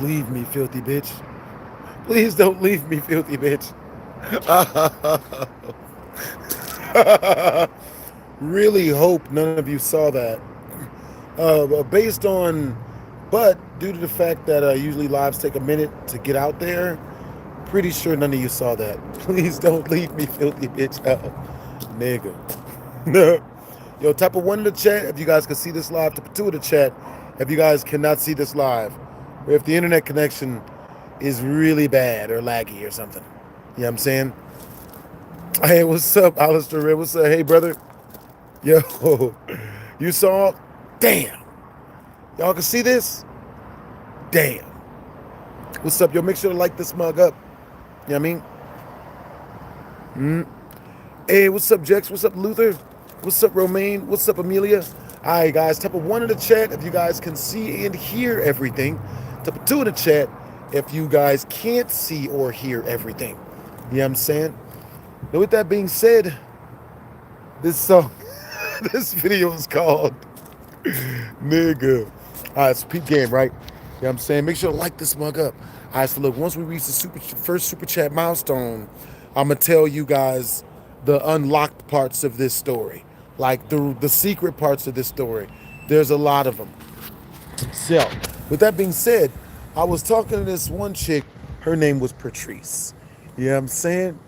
Leave me, filthy bitch. Please don't leave me, filthy bitch. Really hope none of you saw that. Based on, but due to the fact that usually lives take a minute to get out there, pretty sure none of you saw that. Please don't leave me, filthy bitch. Nigga. Yo, type of one in the chat if you guys can see this live. Type of two in the chat if you guys cannot see this live. Or if the internet connection is really bad or laggy or something. You know what I'm saying? Hey, what's up, Alistair Red? What's up? Hey, brother. Yo, you saw? Damn. Y'all can see this? Damn. What's up, yo? Make sure to like this mug up. You know what I mean? Hey, what's up, Jex? What's up, Luther? What's up, Romaine? What's up, Amelia? All right, guys. Type of one in the chat if you guys can see and hear everything. Type of two in the chat if you guys can't see or hear everything. You know what I'm saying? Now, with that being said, this song, this video is called Nigga. All right, it's a peep game, right? You know what I'm saying? Make sure to like this mug up. All right, so look, once we reach the first super chat milestone, I'm going to tell you guys the unlocked parts of this story. Like the secret parts of this story. There's a lot of them. So, with that being said, I was talking to this one chick. Her name was Patrice. You know what I'm saying?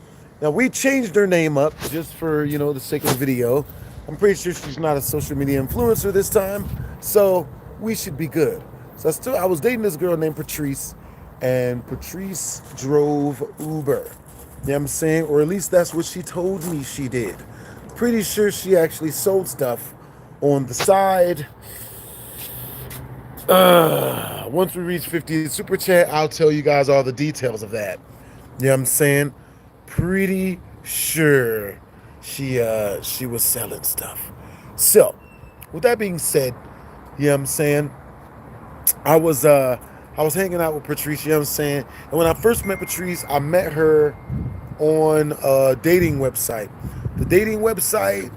Now, we changed her name up just for, the sake of the video. I'm pretty sure she's not a social media influencer this time, so we should be good. So I was dating this girl named Patrice, and Patrice drove Uber. You know what I'm saying? Or at least that's what she told me she did. Pretty sure she actually sold stuff on the side. Once we reach 50 super chat, I'll tell you guys all the details of that. You know what I'm saying? Pretty sure she was selling stuff. So, with that being said, you know what I'm saying? I was hanging out with Patrice, you know what I'm saying? And when I first met Patrice, I met her on a dating website. The dating website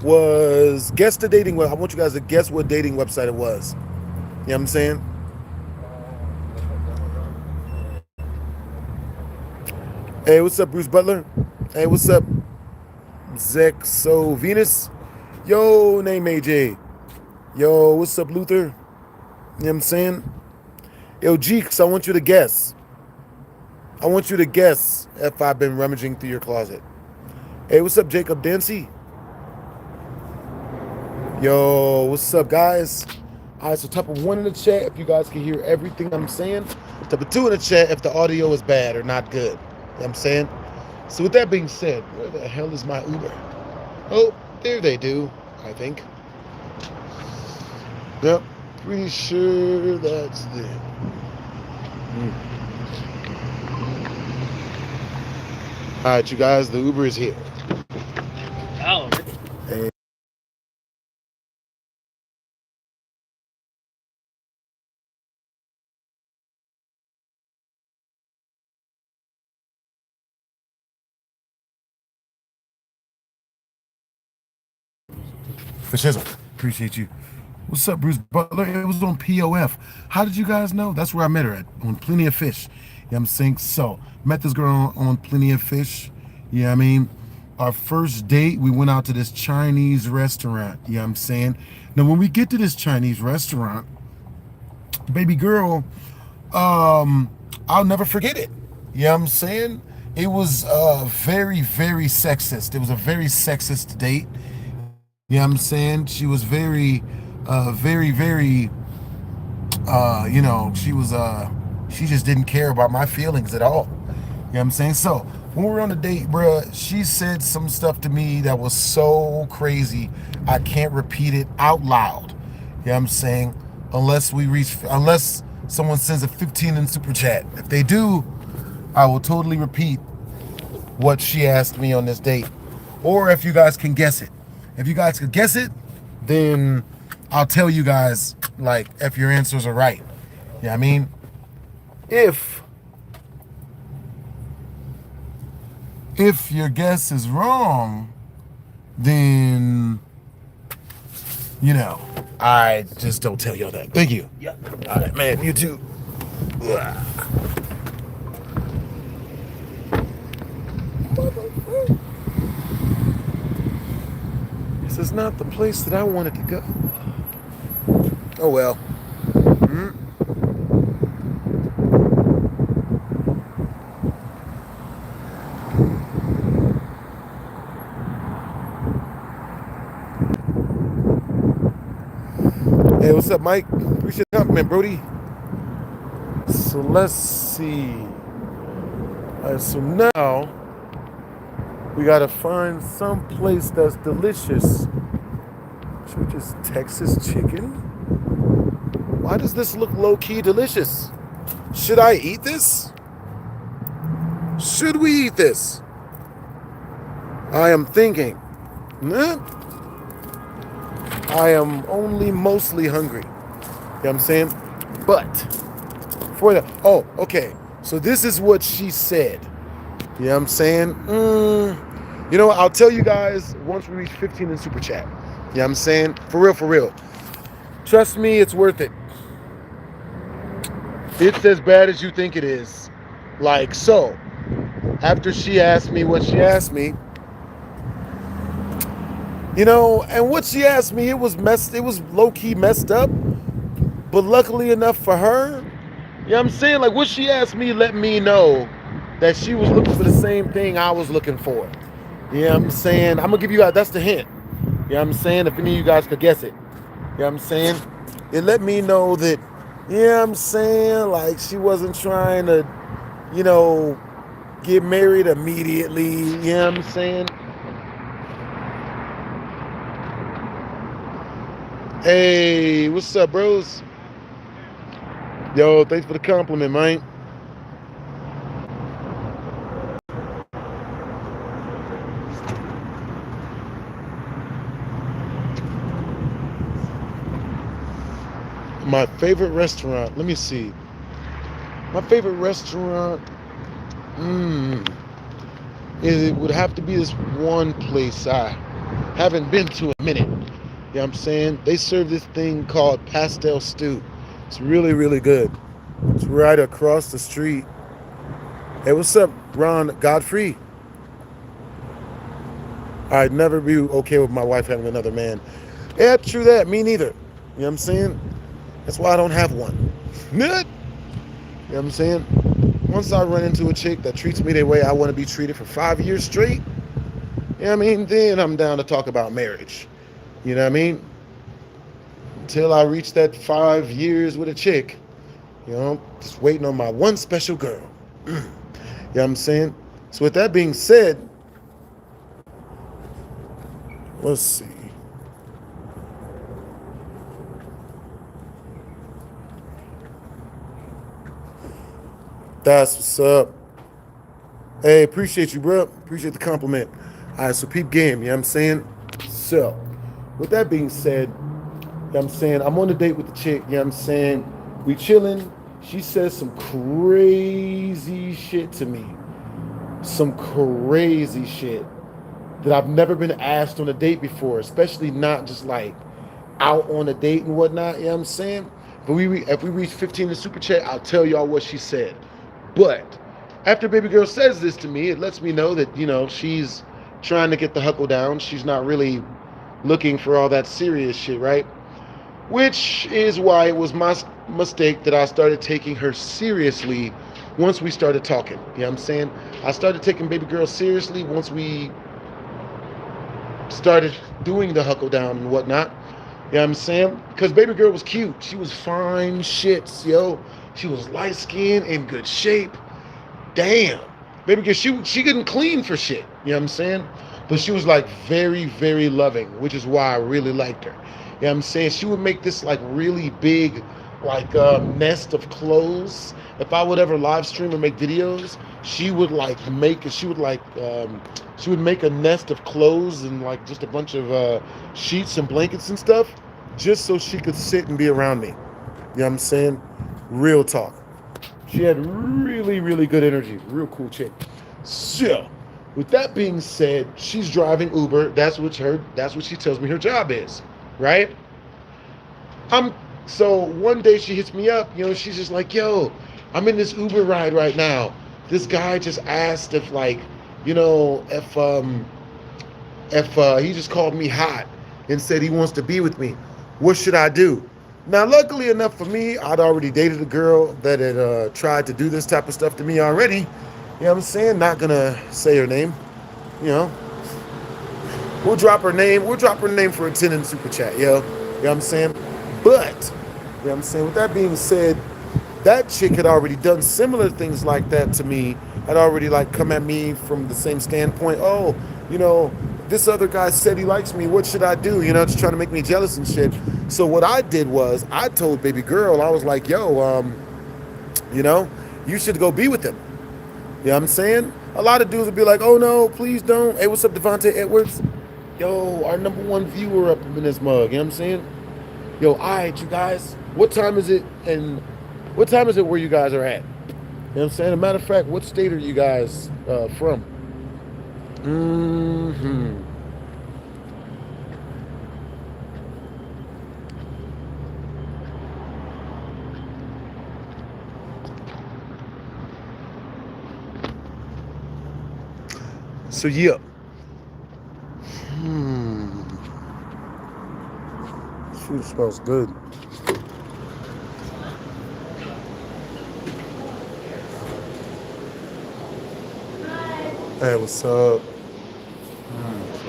was, guess the dating website. I want you guys to guess what dating website it was. You know what I'm saying? Hey, what's up, Bruce Butler? Hey, what's up, Zexo Venus? Yo, name AJ. Yo, what's up, Luther? You know what I'm saying? Yo, Jeeks, I want you to guess. I want you to guess if I've been rummaging through your closet. Hey, what's up, Jacob Dancy? Yo, what's up, guys? All right, so type of one in the chat if you guys can hear everything I'm saying. Type of two in the chat if the audio is bad or not good. You know what I'm saying? So with that being said, where the hell is my Uber? Oh, there they do, I think. Yep, pretty sure that's them. All right, you guys, the Uber is here. Oh. And for shizzle, appreciate you. What's up, Bruce Butler? It was on POF. How did you guys know? That's where I met her at, on Plenty of Fish. You know what I'm saying? So, met this girl on Plenty of Fish. You know what I mean? Our first date, we went out to this Chinese restaurant. You know what I'm saying? Now, when we get to this Chinese restaurant, baby girl, I'll never forget it. You know what I'm saying? It was very, very sexist. It was a very sexist date. You know what I'm saying? She was very, very, she just didn't care about my feelings at all. You know what I'm saying? So when we were on the date, bruh, she said some stuff to me that was so crazy, I can't repeat it out loud. You know what I'm saying? Unless someone sends a 15 in super chat. If they do, I will totally repeat what she asked me on this date. Or if you guys can guess it. If you guys could guess it, then I'll tell you guys, like, if your answers are right. You know what I mean? If your guess is wrong, then, I just don't tell y'all that. Thank you. Yeah. All right, man, you too. This is not the place that I wanted to go. Oh well. Hey, what's up, Mike? Appreciate the compliment, Brody. So let's see. So now we gotta find some place that's delicious. Should we just Texas chicken? Why does this look low-key delicious? Should I eat this? Should we eat this? I am thinking. I am only mostly hungry. You know what I'm saying? But for the okay. So this is what she said. You know what I'm saying? You know what? I'll tell you guys once we reach 15 in Super Chat. You know what I'm saying? For real, for real. Trust me, it's worth it. It's as bad as you think it is. Like so. After she asked me what she asked me, you know, and what she asked me, it was low-key messed up. But luckily enough for her, you know what I'm saying? Like what she asked me let me know that she was looking for the same thing I was looking for. You know what I'm saying? I'm gonna give you guys, that's the hint. You know what I'm saying? If any of you guys could guess it. You know what I'm saying? It let me know that, you know what I'm saying? Like she wasn't trying to, you know, get married immediately. You know what I'm saying? Hey, what's up, bros? Yo, thanks for the compliment, man. My favorite restaurant, let me see. My favorite restaurant, it would have to be this one place I haven't been to in a minute. You know what I'm saying? They serve this thing called pastel stew. It's really, really good. It's right across the street. Hey, what's up, Ron Godfrey? I'd never be okay with my wife having another man. Yeah, true that. Me neither. You know what I'm saying? That's why I don't have one. You know what I'm saying? Once I run into a chick that treats me the way I want to be treated for 5 years straight, you know what I mean? Then I'm down to talk about marriage. You know what I mean? Until I reach that 5 years with a chick, you know, just waiting on my one special girl. You know what I'm saying? So with that being said, let's see. That's what's up. Hey, appreciate you, bro. Appreciate the compliment. All right, so peep game, you know what I'm saying? So, with that being said, you know what I'm saying, I'm on a date with the chick, you know what I'm saying? We chilling. She says some crazy shit to me. Some crazy shit that I've never been asked on a date before, especially not just like out on a date and whatnot, you know what I'm saying? But if we reach 15 in Super Chat, I'll tell y'all what she said. But after baby girl says this to me, it lets me know that, you know, she's trying to get the huckle down. She's not really looking for all that serious shit, right? Which is why it was my mistake that I started taking her seriously once we started talking. You know what I'm saying? I started taking baby girl seriously once we started doing the huckle down and whatnot. You know what I'm saying? Because baby girl was cute. She was fine shits, yo. She was light-skinned, in good shape. Damn. Baby girl, she couldn't clean for shit. You know what I'm saying? But she was like very, very loving, which is why I really liked her. You know what I'm saying? She would make this like really big like nest of clothes. If I would ever live stream or make videos, she would make a nest of clothes and like just a bunch of sheets and blankets and stuff just so she could sit and be around me. You know what I'm saying? Real talk. She had really, really good energy. Real cool chick. So, with that being said, she's driving Uber. That's what she tells me her job is, right? So one day she hits me up, you know, she's just like, yo, I'm in this Uber ride right now. This guy just asked if like, you know, if he just called me hot and said he wants to be with me. What should I do? Now, luckily enough for me, I'd already dated a girl that had tried to do this type of stuff to me already. You know what I'm saying? Not gonna say her name. You know, we'll drop her name. We'll drop her name for a 10 in super chat, yo. You know what I'm saying? But, you know what I'm saying? With that being said, that chick had already done similar things like that to me. Had already like come at me from the same standpoint. Oh, you know, this other guy said he likes me. What should I do? You know, just trying to make me jealous and shit. So what I did was I told baby girl, I was like, yo, you know, you should go be with him. You know what I'm saying? A lot of dudes would be like, oh no, please don't. Hey, what's up, Devontae Edwards? Yo, our #1 viewer up in this mug. You know what I'm saying? Yo, all right, you guys. What time is it? And what time is it where you guys are at? You know what I'm saying? As a matter of fact, what state are you guys from? Mm-hmm. So yeah. Food smells good. Hey, what's up?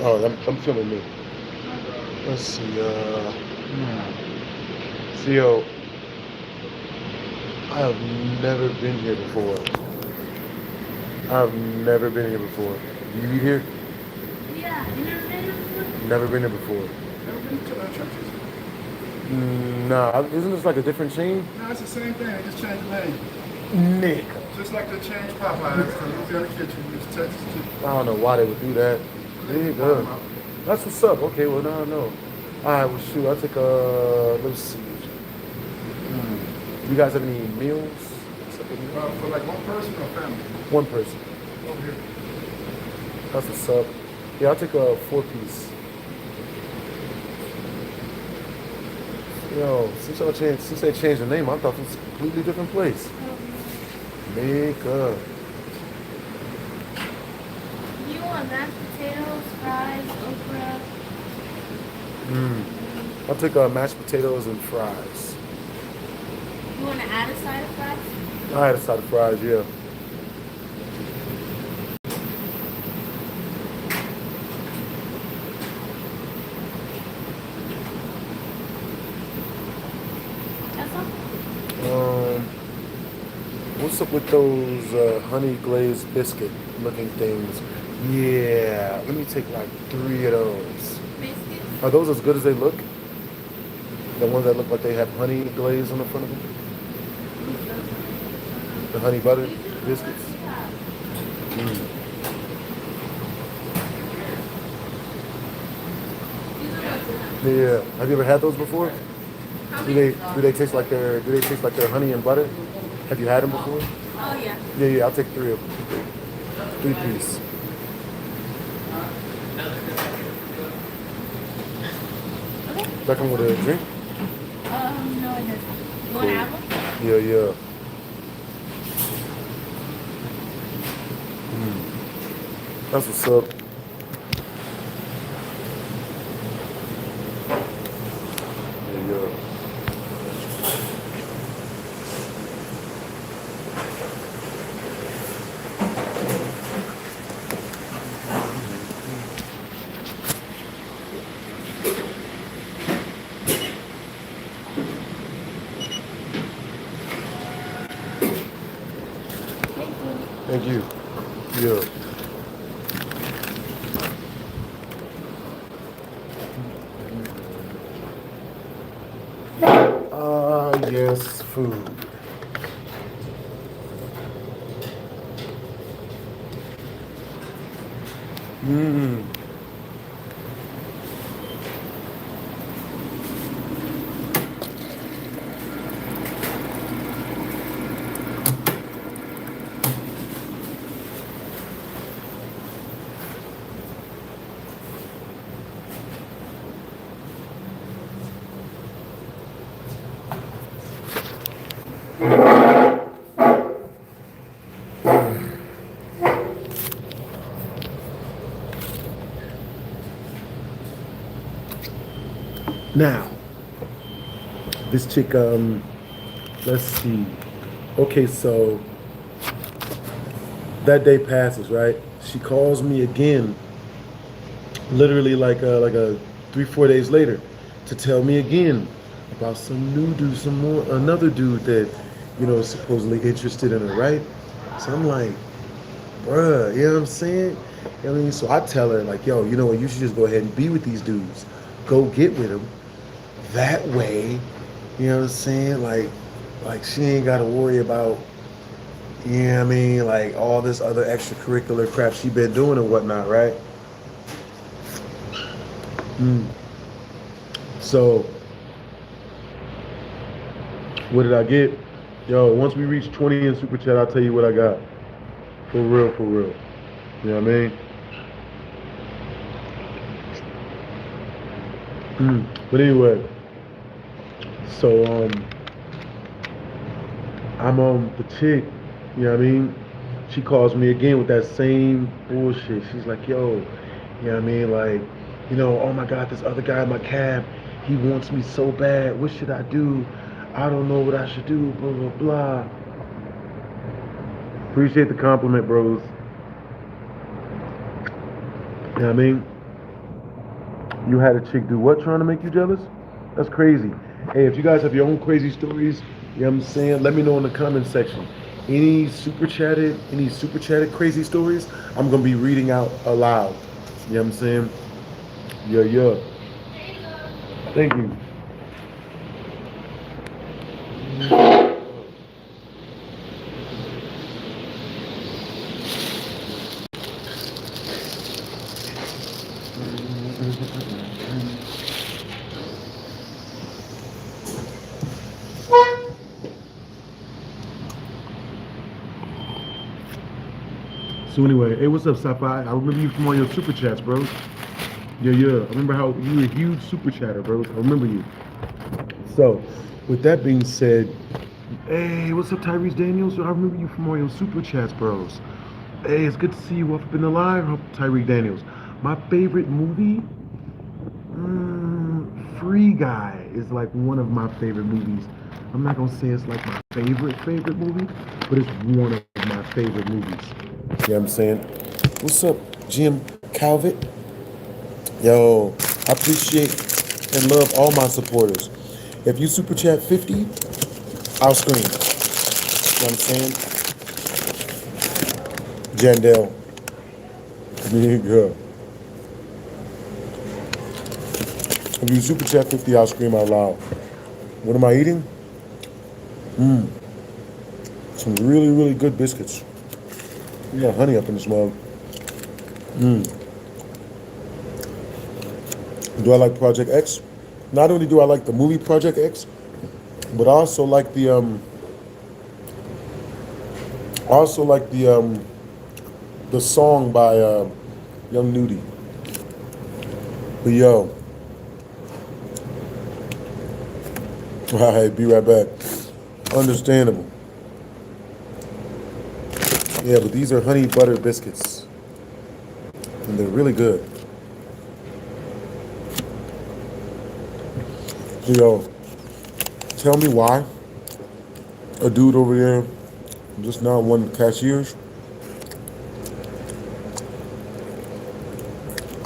Oh, I'm feeling me. Let's see. See, yo, I have never been here before. I've never been here before. You eat here? Yeah, you never been here before? Never been here before. Never been to churches? Nah, isn't this like a different chain? No, it's the same thing. They just changed the name. Nick. Just like they changed Popeyes from Louisiana Kitchen. It's Texas Kitchen. I don't know why they would do that. There you go. That's what's up. Okay, well, now I know. All right, well, shoot, I'll take a, let's see. You guys have any meals? For like one person or family? One person. Over here. That's what's up. Yeah, I'll take a 4-piece. Yo, since they changed the name, I thought it was a completely different place. Make up. You want mashed potatoes, fries, okra? I'll take mashed potatoes and fries. You want to add a side of fries? I had a side of fries, yeah. That's all? What's up with those honey glazed biscuit looking things? Yeah, let me take like 3 of those. Biscuits? Are those as good as they look? The ones that look like they have honey glaze on the front of them? The honey butter biscuits? Yeah. Have you ever had those before? Do they taste like their honey and butter? Have you had them before? Oh, yeah. Yeah, I'll take 3 of them. 3-piece. Okay. That come with a drink? No, it doesn't. You want to have one? Yeah. That's what's up. Yeah. Thank you. Yeah. Yes, food. Now, this chick, let's see. Okay, so that day passes, right? She calls me again, literally like a 3-4 days later, to tell me again about some new dude, another dude that, is supposedly interested in her, right? So I'm like, bruh, you know what I'm saying? You know what I mean? So I tell her, like, yo, you know what, you should just go ahead and be with these dudes. Go get with them. That way, you know what I'm saying? Like she ain't gotta worry about, you know what I mean, like all this other extracurricular crap she been doing and whatnot, right? So what did I get? Yo, once we reach 20 in Super Chat, I'll tell you what I got. For real, for real. You know what I mean? But anyway, so I'm the chick, you know what I mean? She calls me again with that same bullshit. She's like, yo, you know what I mean? Like, oh my God, this other guy in my cab, he wants me so bad. What should I do? I don't know what I should do, blah, blah, blah. Appreciate the compliment, bros. You know what I mean? You had a chick do what trying to make you jealous? That's crazy. Hey, if you guys have your own crazy stories, you know what I'm saying? Let me know in the comment section. Any super chatted crazy stories, I'm gonna be reading out aloud. You know what I'm saying? Yeah. Thank you. So anyway, hey, what's up, Sci-Fi? I remember you from all your super chats, bros. Yeah. I remember how you were a huge super chatter, bros. I remember you. So, with that being said, hey, what's up, Tyrese Daniels? I remember you from all your super chats, bros. Hey, it's good to see you up in the live, Tyrese Daniels. My favorite movie, Free Guy is like one of my favorite movies. I'm not gonna say it's like my favorite movie, but it's one of my favorite movies. You know what I'm saying? What's up, Jim Calvert? Yo, I appreciate and love all my supporters. If you super chat 50, I'll scream. You know what I'm saying? Jandel. Nigga. If you super chat 50, I'll scream out loud. What am I eating? Some really good biscuits. You got honey up in this mug. Do I like Project X? Not only do I like the movie Project X, but I also like the the song by Young Nudie. But yo, alright, be right back. Understandable. Yeah, but these are honey butter biscuits, and they're really good. So yo, tell me why a dude over there just now one of the cashiers.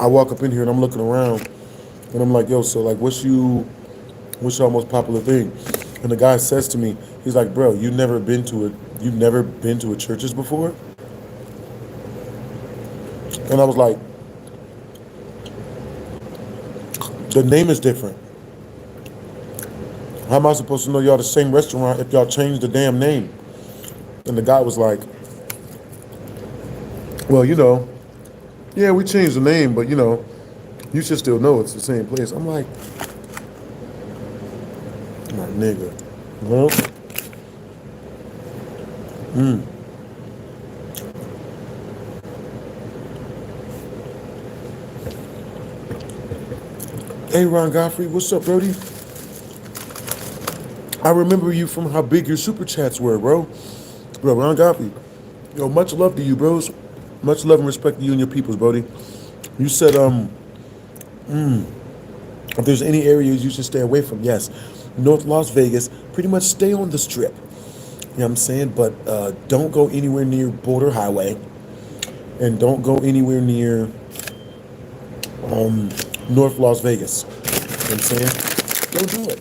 I walk up in here and I'm looking around and I'm like, yo, so like what's your most popular thing? And the guy says to me, he's like, bro, you've never been to a churches before? And I was like, the name is different. How am I supposed to know y'all the same restaurant if y'all changed the damn name? And the guy was like, well, yeah, we changed the name, but you should still know it's the same place. I'm like, my nigga. Well, Hey, Ron Godfrey, what's up, Brody? I remember you from how big your super chats were, bro. Bro, Ron Godfrey. Yo, much love to you, bros. Much love and respect to you and your peoples, Brody. You said, If there's any areas you should stay away from, yes. North Las Vegas, pretty much stay on the strip. You know what I'm saying? But don't go anywhere near Border Highway. And don't go anywhere near North Las Vegas. You know what I'm saying? Don't do it.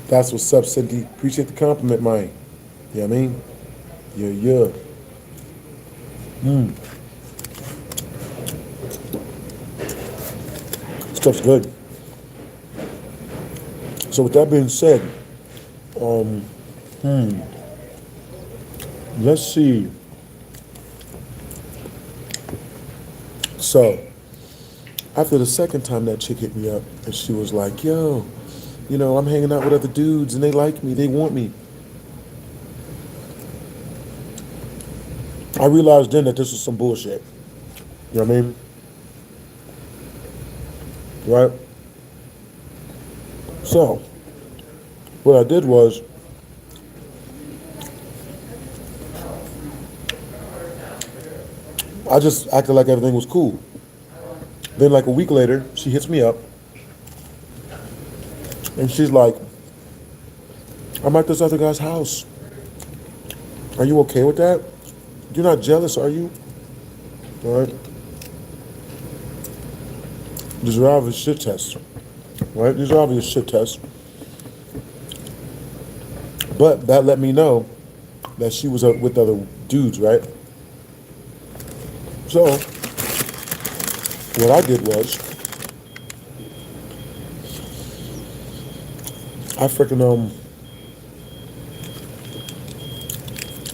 That's what's up, Cindy. Appreciate the compliment, man. You know what I mean? Yeah. Stuff's good. So with that being said, let's see. So after the second time that chick hit me up and she was like, yo, you know, I'm hanging out with other dudes and they like me, they want me. I realized then that this was some bullshit. You know what I mean? Right? So, what I did was, I just acted like everything was cool. Then like a week later, she hits me up. And she's like, I'm at this other guy's house. Are you okay with that? You're not jealous, are you? All right? These are obvious shit tests. Right? These are obvious shit tests. But that let me know that she was with other dudes, right? So, what I did was, I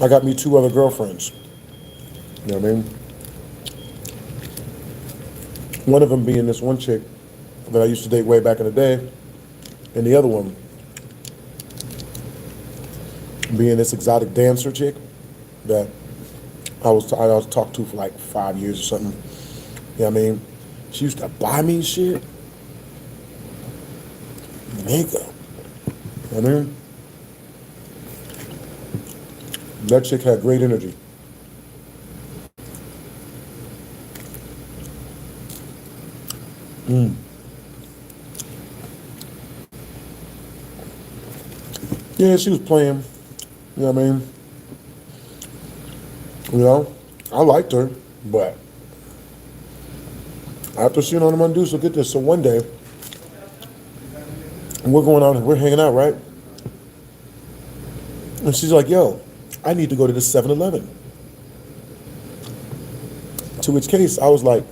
got me 2 other girlfriends. You know what I mean? One of them being this one chick that I used to date way back in the day, and the other one being this exotic dancer chick that I was talked to for like 5 years or something. You know what I mean? She used to buy me shit. Nigga. You know what I mean? That chick had great energy. Yeah, she was playing. You know what I mean? You know, I liked her, but after seeing on the undo, so get this. So one day, we're going out and we're hanging out, right? And she's like, yo, I need to go to the 7-Eleven. To which case, I was like,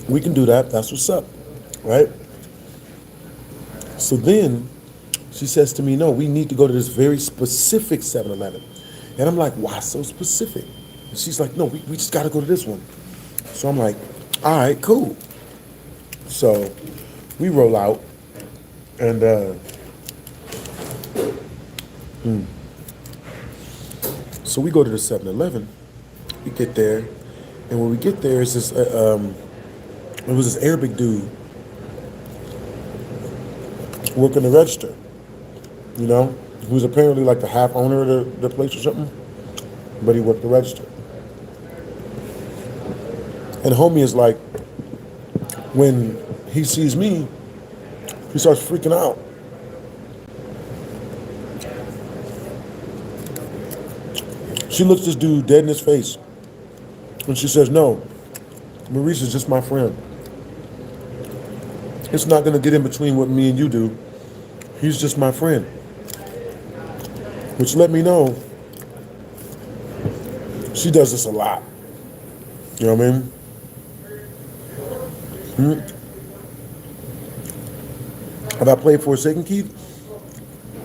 we can do that. That's what's up, right? So then she says to me, no, we need to go to this very specific 7-Eleven. And I'm like, why so specific? And she's like, no, we just got to go to this one. So I'm like, all right, cool. So we roll out and so we go to the 7-Eleven. We get there, and when we get there, it's this, it was this Arabic dude working the register, you know, who was apparently like the half owner of the place or something, but he worked the register. And homie is like, when he sees me, he starts freaking out. She looks this dude dead in his face, and she says, no, Maurice is just my friend. It's not gonna get in between what me and you do. He's just my friend. Which let me know she does this a lot. You know what I mean? Have I played Forsaken Keith?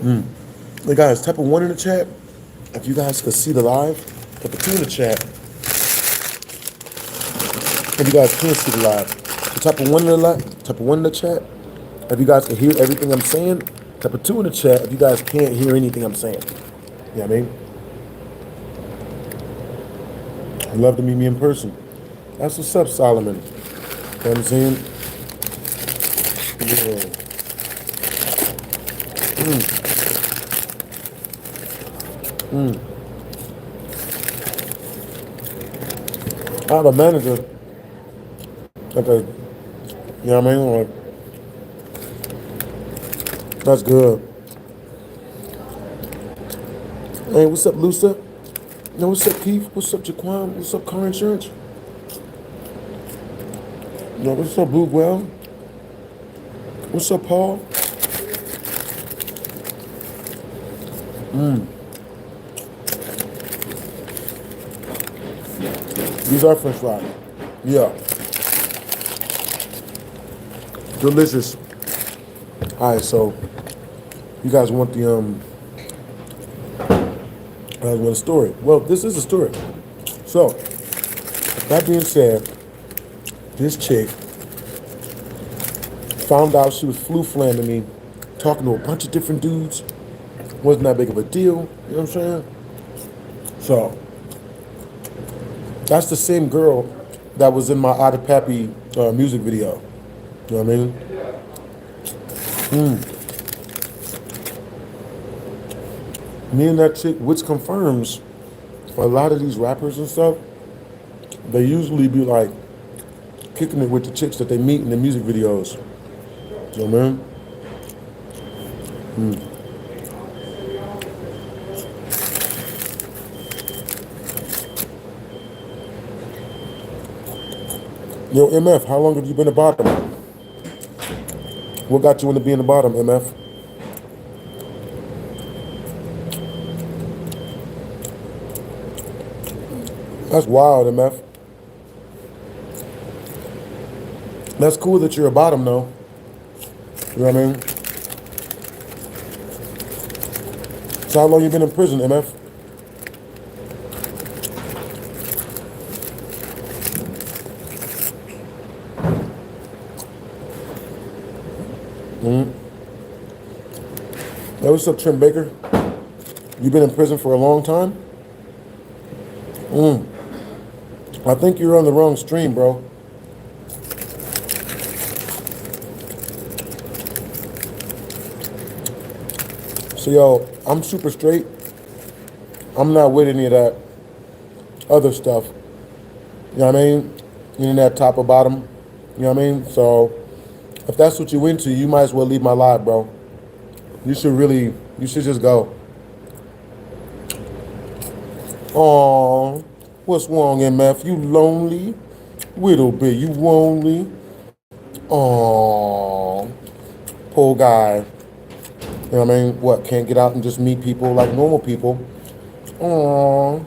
Hey guys, type a 1 in the chat if you guys could see the live. Type a 2 in the chat if you guys can't see the live. So type a 1 in the chat if you guys can hear everything I'm saying. Type a 2 in the chat if you guys can't hear anything I'm saying. You know what I mean? I'd love to meet me in person. That's what's up, Solomon. You know what I'm saying? Yeah. I have a manager. Okay, you know what I mean? Like, that's good. Hey, what's up, Lusa? Yo, what's up, Keith? What's up, Jaquan? What's up, Car Insurance? Yo, what's up, Bluewell? What's up, Paul? These are French fries. Yeah. Delicious. All right, so you guys want the story? Well, this is a story. So, that being said, this chick found out she was flu-flamming me, talking to a bunch of different dudes. Wasn't that big of a deal, you know what I'm saying? So, that's the same girl that was in my Otta Pappy music video. You know what I mean? Me and that chick, which confirms a lot of these rappers and stuff, they usually be like kicking it with the chicks that they meet in the music videos. You know what I mean? Yo, MF, how long have you been a bottom? What got you into being a bottom, MF? That's wild, MF. That's cool that you're a bottom, though. You know what I mean? So how long you been in prison, MF? Hey, what's up, Trent Baker? You been in prison for a long time? I think you're on the wrong stream, bro. So, yo, I'm super straight. I'm not with any of that other stuff. You know what I mean? Internet top or bottom. You know what I mean? So, if that's what you into, you might as well leave my live, bro. You should just go. Aww, what's wrong, MF? You lonely? Little bit, you lonely? Aww, poor guy. You know what I mean? What, can't get out and just meet people like normal people? Aww.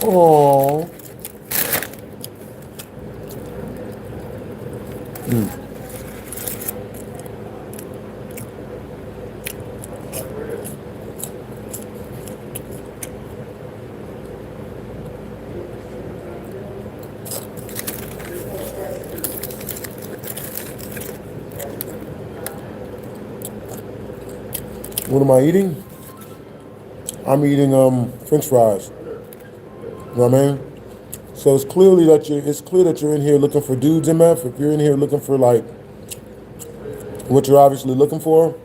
Aww. What am I eating? I'm eating French fries. You know what I mean? So it's clear that you're in here looking for dudes, MF. If you're in here looking for like what you're obviously looking for,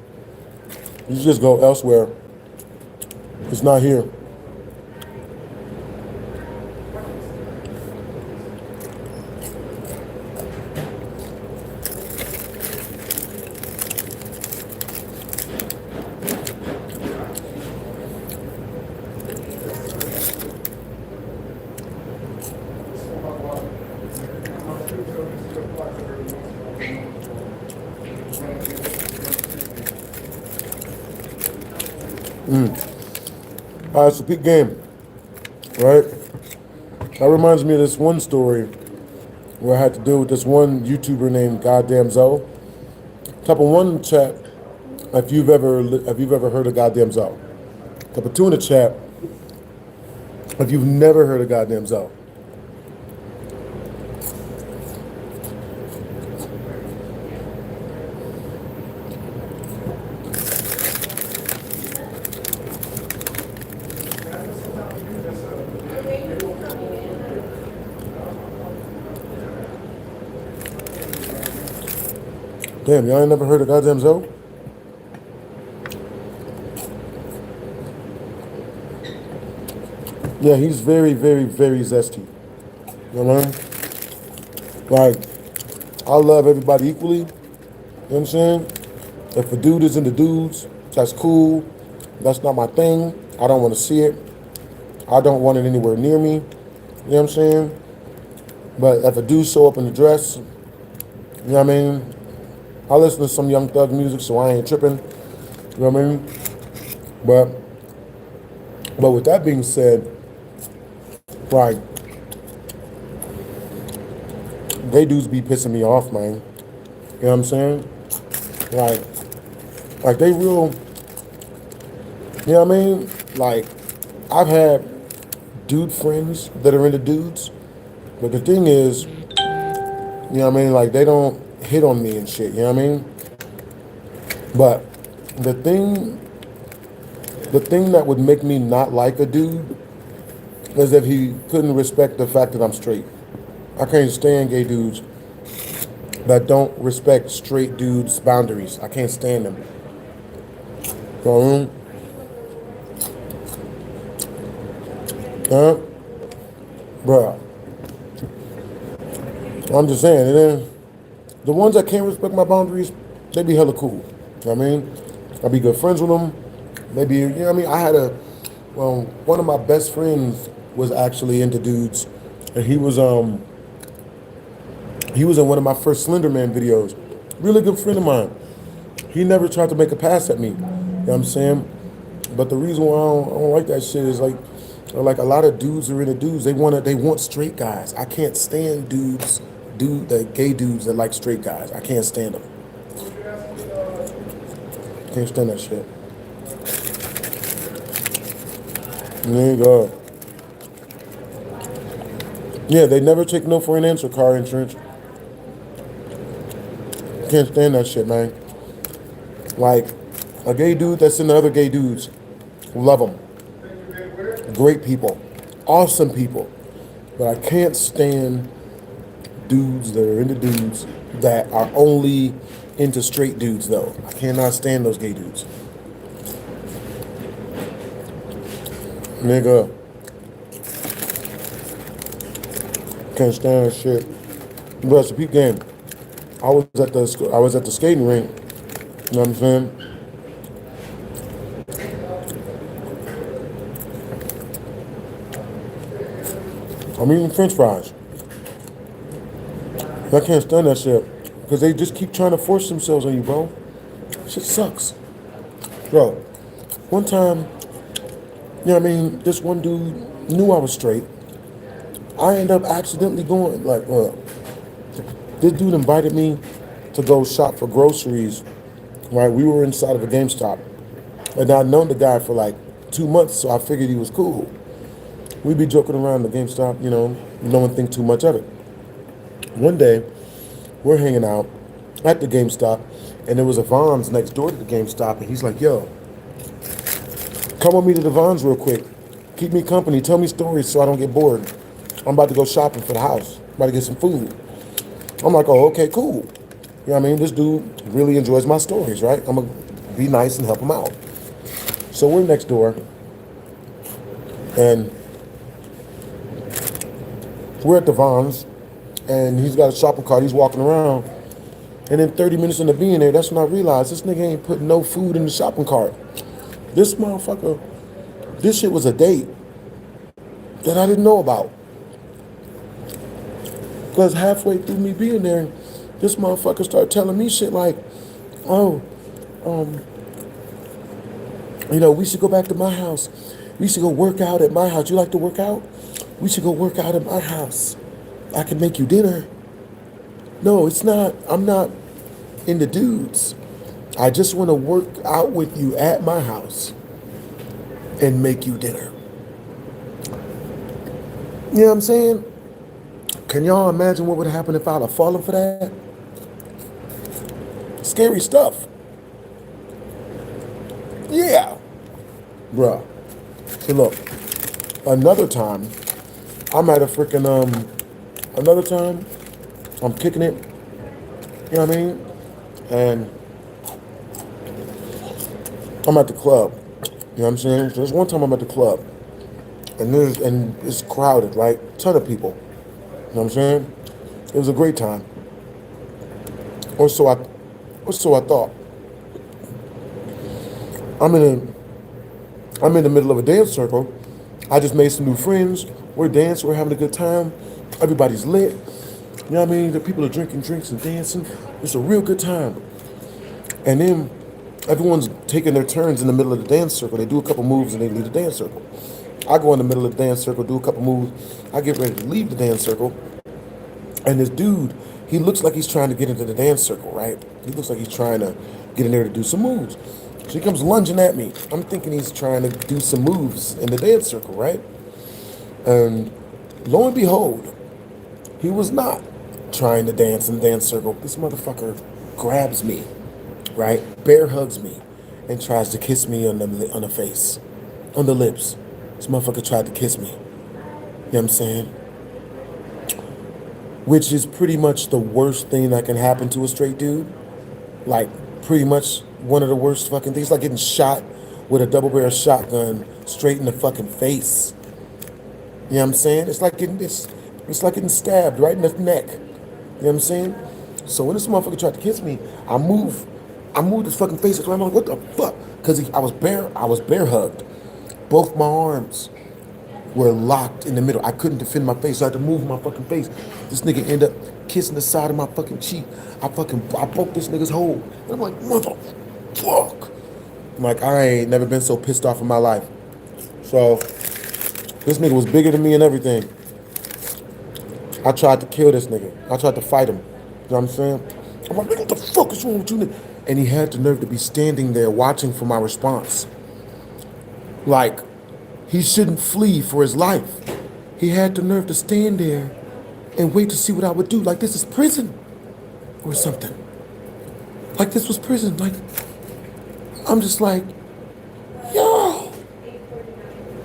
you just go elsewhere. It's not here. All right, so peak game, right? That reminds me of this one story where I had to deal with this one YouTuber named Goddamn Zoe. Type of one in the chat if you've ever heard of Goddamn Zoe. Type of two in the chat if you've never heard of Goddamn Zoe. Damn, y'all ain't never heard of goddamn Zoe? Yeah, he's very, very, very zesty. You know what I mean? Like, I love everybody equally. You know what I'm saying? If a dude is into dudes, that's cool. That's not my thing. I don't want to see it. I don't want it anywhere near me. You know what I'm saying? But if a dude show up in a dress, you know what I mean? I listen to some Young Thug music, so I ain't tripping. You know what I mean? But with that being said, like, gay dudes be pissing me off, man. You know what I'm saying? Like they real, you know what I mean? Like, I've had dude friends that are into dudes, but the thing is, you know what I mean? Like, they don't hit on me and shit, you know what I mean? But the thing that would make me not like a dude is if he couldn't respect the fact that I'm straight. I can't stand gay dudes that don't respect straight dudes' boundaries. I can't stand them. So, bruh, I'm just saying, and then the ones that can't respect my boundaries, they be hella cool. You know what I mean? I be good friends with them. Maybe, you know what I mean? I had one of my best friends was actually into dudes, and he was in one of my first Slender Man videos. Really good friend of mine. He never tried to make a pass at me. You know what I'm saying? But the reason why I don't like that shit is like a lot of dudes are into dudes. They want straight guys. I can't stand gay dudes that like straight guys. I can't stand them. Can't stand that shit. There you go. Yeah, they never take no for an answer car insurance. Can't stand that shit, man. Like, a gay dude that's into other gay dudes, love them. Great people, awesome people. But I can't stand dudes that are into dudes that are only into straight dudes, though. I cannot stand those gay dudes. Nigga. Can't stand that shit. But it's a peep game. I was at the skating rink. You know what I'm saying? I'm eating French fries. I can't stand that shit because they just keep trying to force themselves on you, bro. Shit sucks, bro. One time, you know what I mean? This one dude knew I was straight. I ended up accidentally going, like, this dude invited me to go shop for groceries, right? We were inside of a GameStop. And I'd known the guy for like 2 months, so I figured he was cool. We'd be joking around the GameStop, you know, no one think too much of it. One day, we're hanging out at the GameStop, and there was a Vons next door to the GameStop, and he's like, yo, come with me to the Vons real quick. Keep me company, tell me stories so I don't get bored. I'm about to go shopping for the house. I'm about to get some food. I'm like, oh, okay, cool. You know what I mean? This dude really enjoys my stories, right? I'm going to be nice and help him out. So we're next door, and we're at the Vons, and he's got a shopping cart. He's walking around. And then 30 minutes into being there, that's when I realized this nigga ain't putting no food in the shopping cart. This motherfucker, this shit was a date that I didn't know about. Because halfway through me being there, this motherfucker started telling me shit like, oh, you know, we should go back to my house. We should go work out at my house. You like to work out? We should go work out at my house. I can make you dinner. No, it's not. I'm not into dudes. I just want to work out with you at my house and make you dinner. You know what I'm saying? Can y'all imagine what would happen if I'd have fallen for that? Scary stuff. Yeah. Bruh. So look, another time, I'm at a freaking, another time, I'm kicking it, you know what I mean? and I'm at the club. You know what I'm saying? So there's one time I'm at the club, and it's crowded, right? Ton of people. You know what I'm saying? It was a great time. Or so I thought. I'm in the middle of a dance circle. I just made some new friends. We're dancing. We're having a good time. Everybody's lit. You know what I mean? The people are drinking drinks and dancing. It's a real good time. And then everyone's taking their turns in the middle of the dance circle. They do a couple moves and they leave the dance circle. I go in the middle of the dance circle, do a couple moves. I get ready to leave the dance circle. And this dude, he looks like he's trying to get into the dance circle, right? He looks like he's trying to get in there to do some moves. So he comes lunging at me. I'm thinking he's trying to do some moves in the dance circle, right? And lo and behold, he was not trying to dance in the dance circle. This motherfucker grabs me, right? Bear hugs me and tries to kiss me on the face, on the lips. This motherfucker tried to kiss me. You know what I'm saying? Which is pretty much the worst thing that can happen to a straight dude. Like, pretty much one of the worst fucking things. Like getting shot with a double-barrel shotgun straight in the fucking face. You know what I'm saying? It's like getting stabbed right in the neck. You know what I'm saying? So when this motherfucker tried to kiss me, I moved his fucking face. I'm like, what the fuck? Because I was bear hugged. Both my arms were locked in the middle. I couldn't defend my face, so I had to move my fucking face. This nigga ended up kissing the side of my fucking cheek. I broke this nigga's hole. And I'm like, motherfuck. I'm like, I ain't never been so pissed off in my life. So this nigga was bigger than me and everything. I tried to kill this nigga. I tried to fight him. You know what I'm saying? I'm like, nigga, what the fuck is wrong with you, nigga? And he had the nerve to be standing there watching for my response. Like, he shouldn't flee for his life. He had the nerve to stand there and wait to see what I would do. Like this is prison or something. Like this was prison. Like, I'm just like, yo.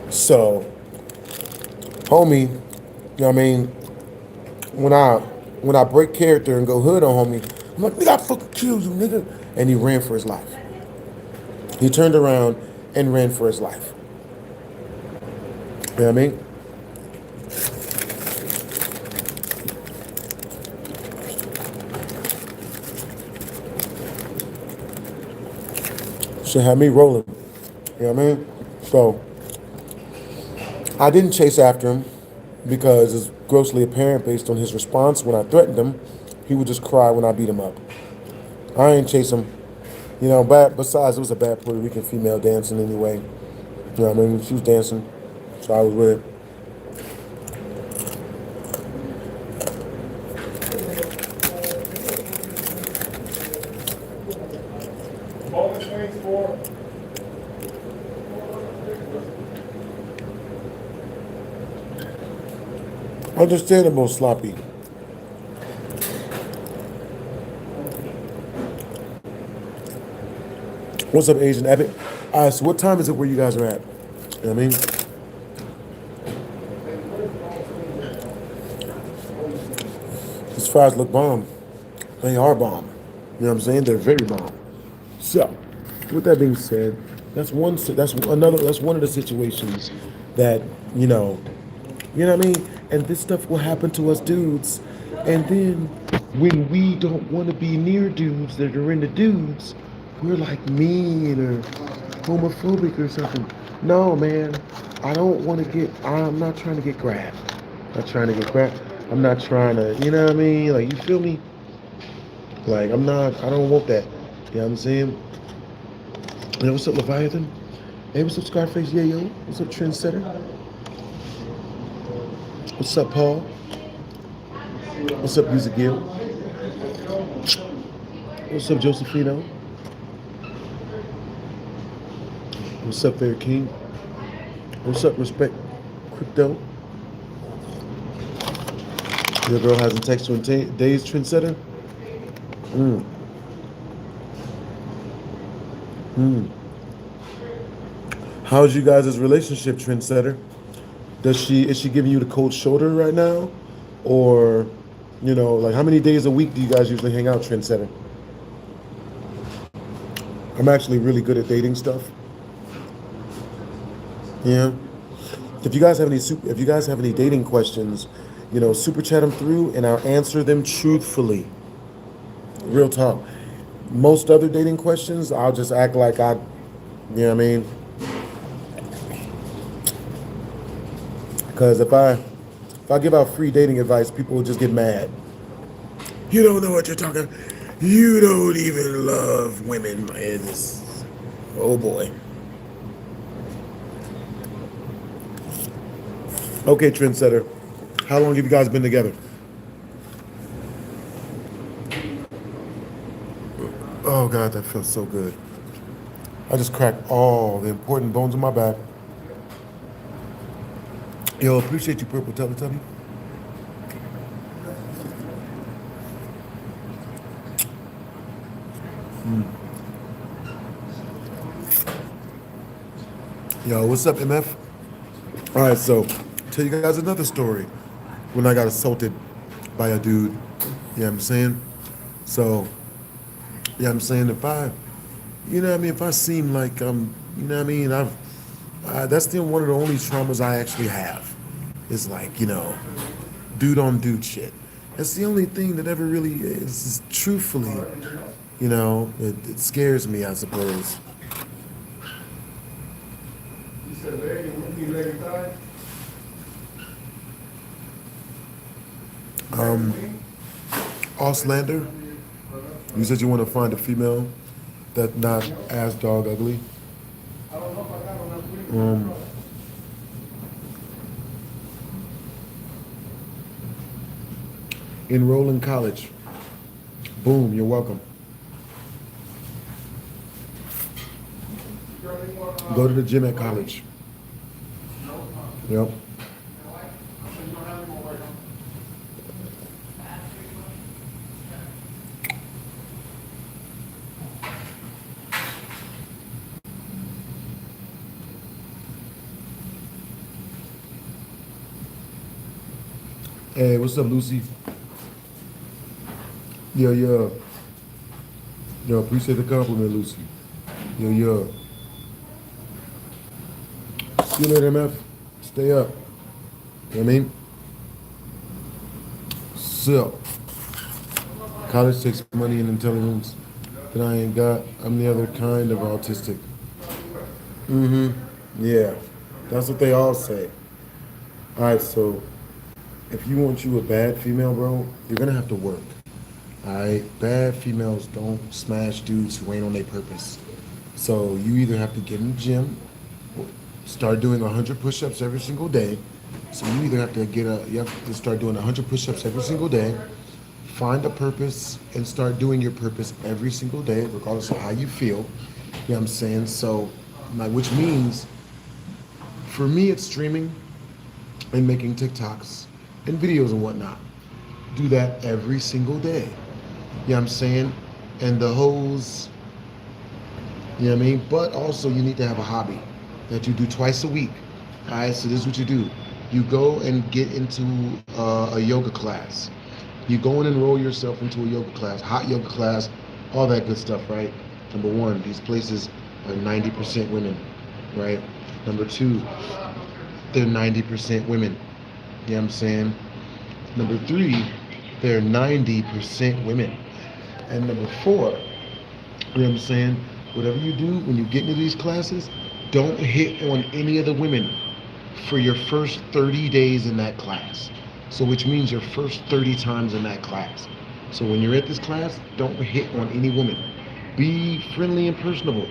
So, homie, you know what I mean? When I break character and go hood on homie, I'm like, nigga, I fucking kill you, nigga. And he ran for his life. He turned around and ran for his life. You know what I mean? Should have me rolling. You know what I mean? So, I didn't chase after him because it's grossly apparent based on his response when I threatened him, he would just cry when I beat him up. I ain't chase him. You know, but besides, it was a bad Puerto Rican female dancing anyway. You know what I mean? She was dancing, so I was with it. Understandable, sloppy. What's up, Asian Epic? All right, so what time is it where you guys are at? You know what I mean? These fries look bomb. They are bomb. You know what I'm saying? They're very bomb. So, with that being said, that's one of the situations that, you know what I mean? And this stuff will happen to us dudes. And then when we don't want to be near dudes that are into dudes, we're like mean or homophobic or something. No, man, I'm not trying to get grabbed. I'm not trying to get grabbed. I'm not trying to, you know what I mean? Like, you feel me? Like, I don't want that. You know what I'm saying? Hey, what's up, Leviathan? Hey, what's up, Scarface? Yeah, yo. What's up, Trendsetter? What's up, Paul? What's up, Music Gill? What's up, Josephino? What's up, Fair King? What's up, Respect Crypto? Your girl hasn't texted you in days, Trendsetter? How's you guys' relationship, Trendsetter? Is she giving you the cold shoulder right now? Or, you know, like how many days a week do you guys usually hang out, Trendsetter? I'm actually really good at dating stuff. Yeah. If you guys have any dating questions, super chat them through and I'll answer them truthfully. Real talk. Most other dating questions, I'll just act like you know what I mean? Because if I give out free dating advice, people will just get mad. You don't know what you're talking. You don't even love women. Oh boy. Okay, trendsetter. How long have you guys been together? Oh God, that feels so good. I just cracked all the important bones in my back. Yo, appreciate you, Purple Teletubby. Yo, what's up, MF? All right, so tell you guys another story when I got assaulted by a dude. You know what I'm saying? So, yeah, I'm saying if I seem like you know what I mean, that's one of the only traumas I actually have. Is like, dude on dude shit. That's the only thing that ever really is truthfully, it scares me, I suppose. You said leg and leg and thigh? Auslander, you said you want to find a female that's not ass dog ugly. Enroll in college. Boom, you're welcome. Go to the gym at college. Yep. Hey, what's up, Lucy? Yeah. Yo, appreciate the compliment, Lucy. Yeah. See you later, MF. Stay up. You know what I mean? So, college takes money and intelligence that I ain't got. I'm the other kind of autistic. Yeah. That's what they all say. Alright, so if you want you a bad female, bro, you're gonna have to work. Alright? Bad females don't smash dudes who ain't on their purpose. So you either have to get in the gym, start doing 100 push-ups every single day. So you either have to start doing 100 push-ups every single day, find a purpose, and start doing your purpose every single day, regardless of how you feel. You know what I'm saying? So, which means, for me, it's streaming and making TikToks and videos and whatnot. Do that every single day. You know what I'm saying? And the hoes, you know what I mean? But also, you need to have a hobby that you do twice a week. All right, so this is what you do. You go and get into a yoga class. You go and enroll yourself into a yoga class, hot yoga class, all that good stuff, right? Number one, these places are 90% women, right? Number two, they're 90% women. You know what I'm saying? Number three, they're 90% women. And number four, you know what I'm saying? Whatever you do when you get into these classes, don't hit on any of the women for your first 30 days in that class. So which means your first 30 times in that class. So when you're at this class, don't hit on any woman. Be friendly and personable,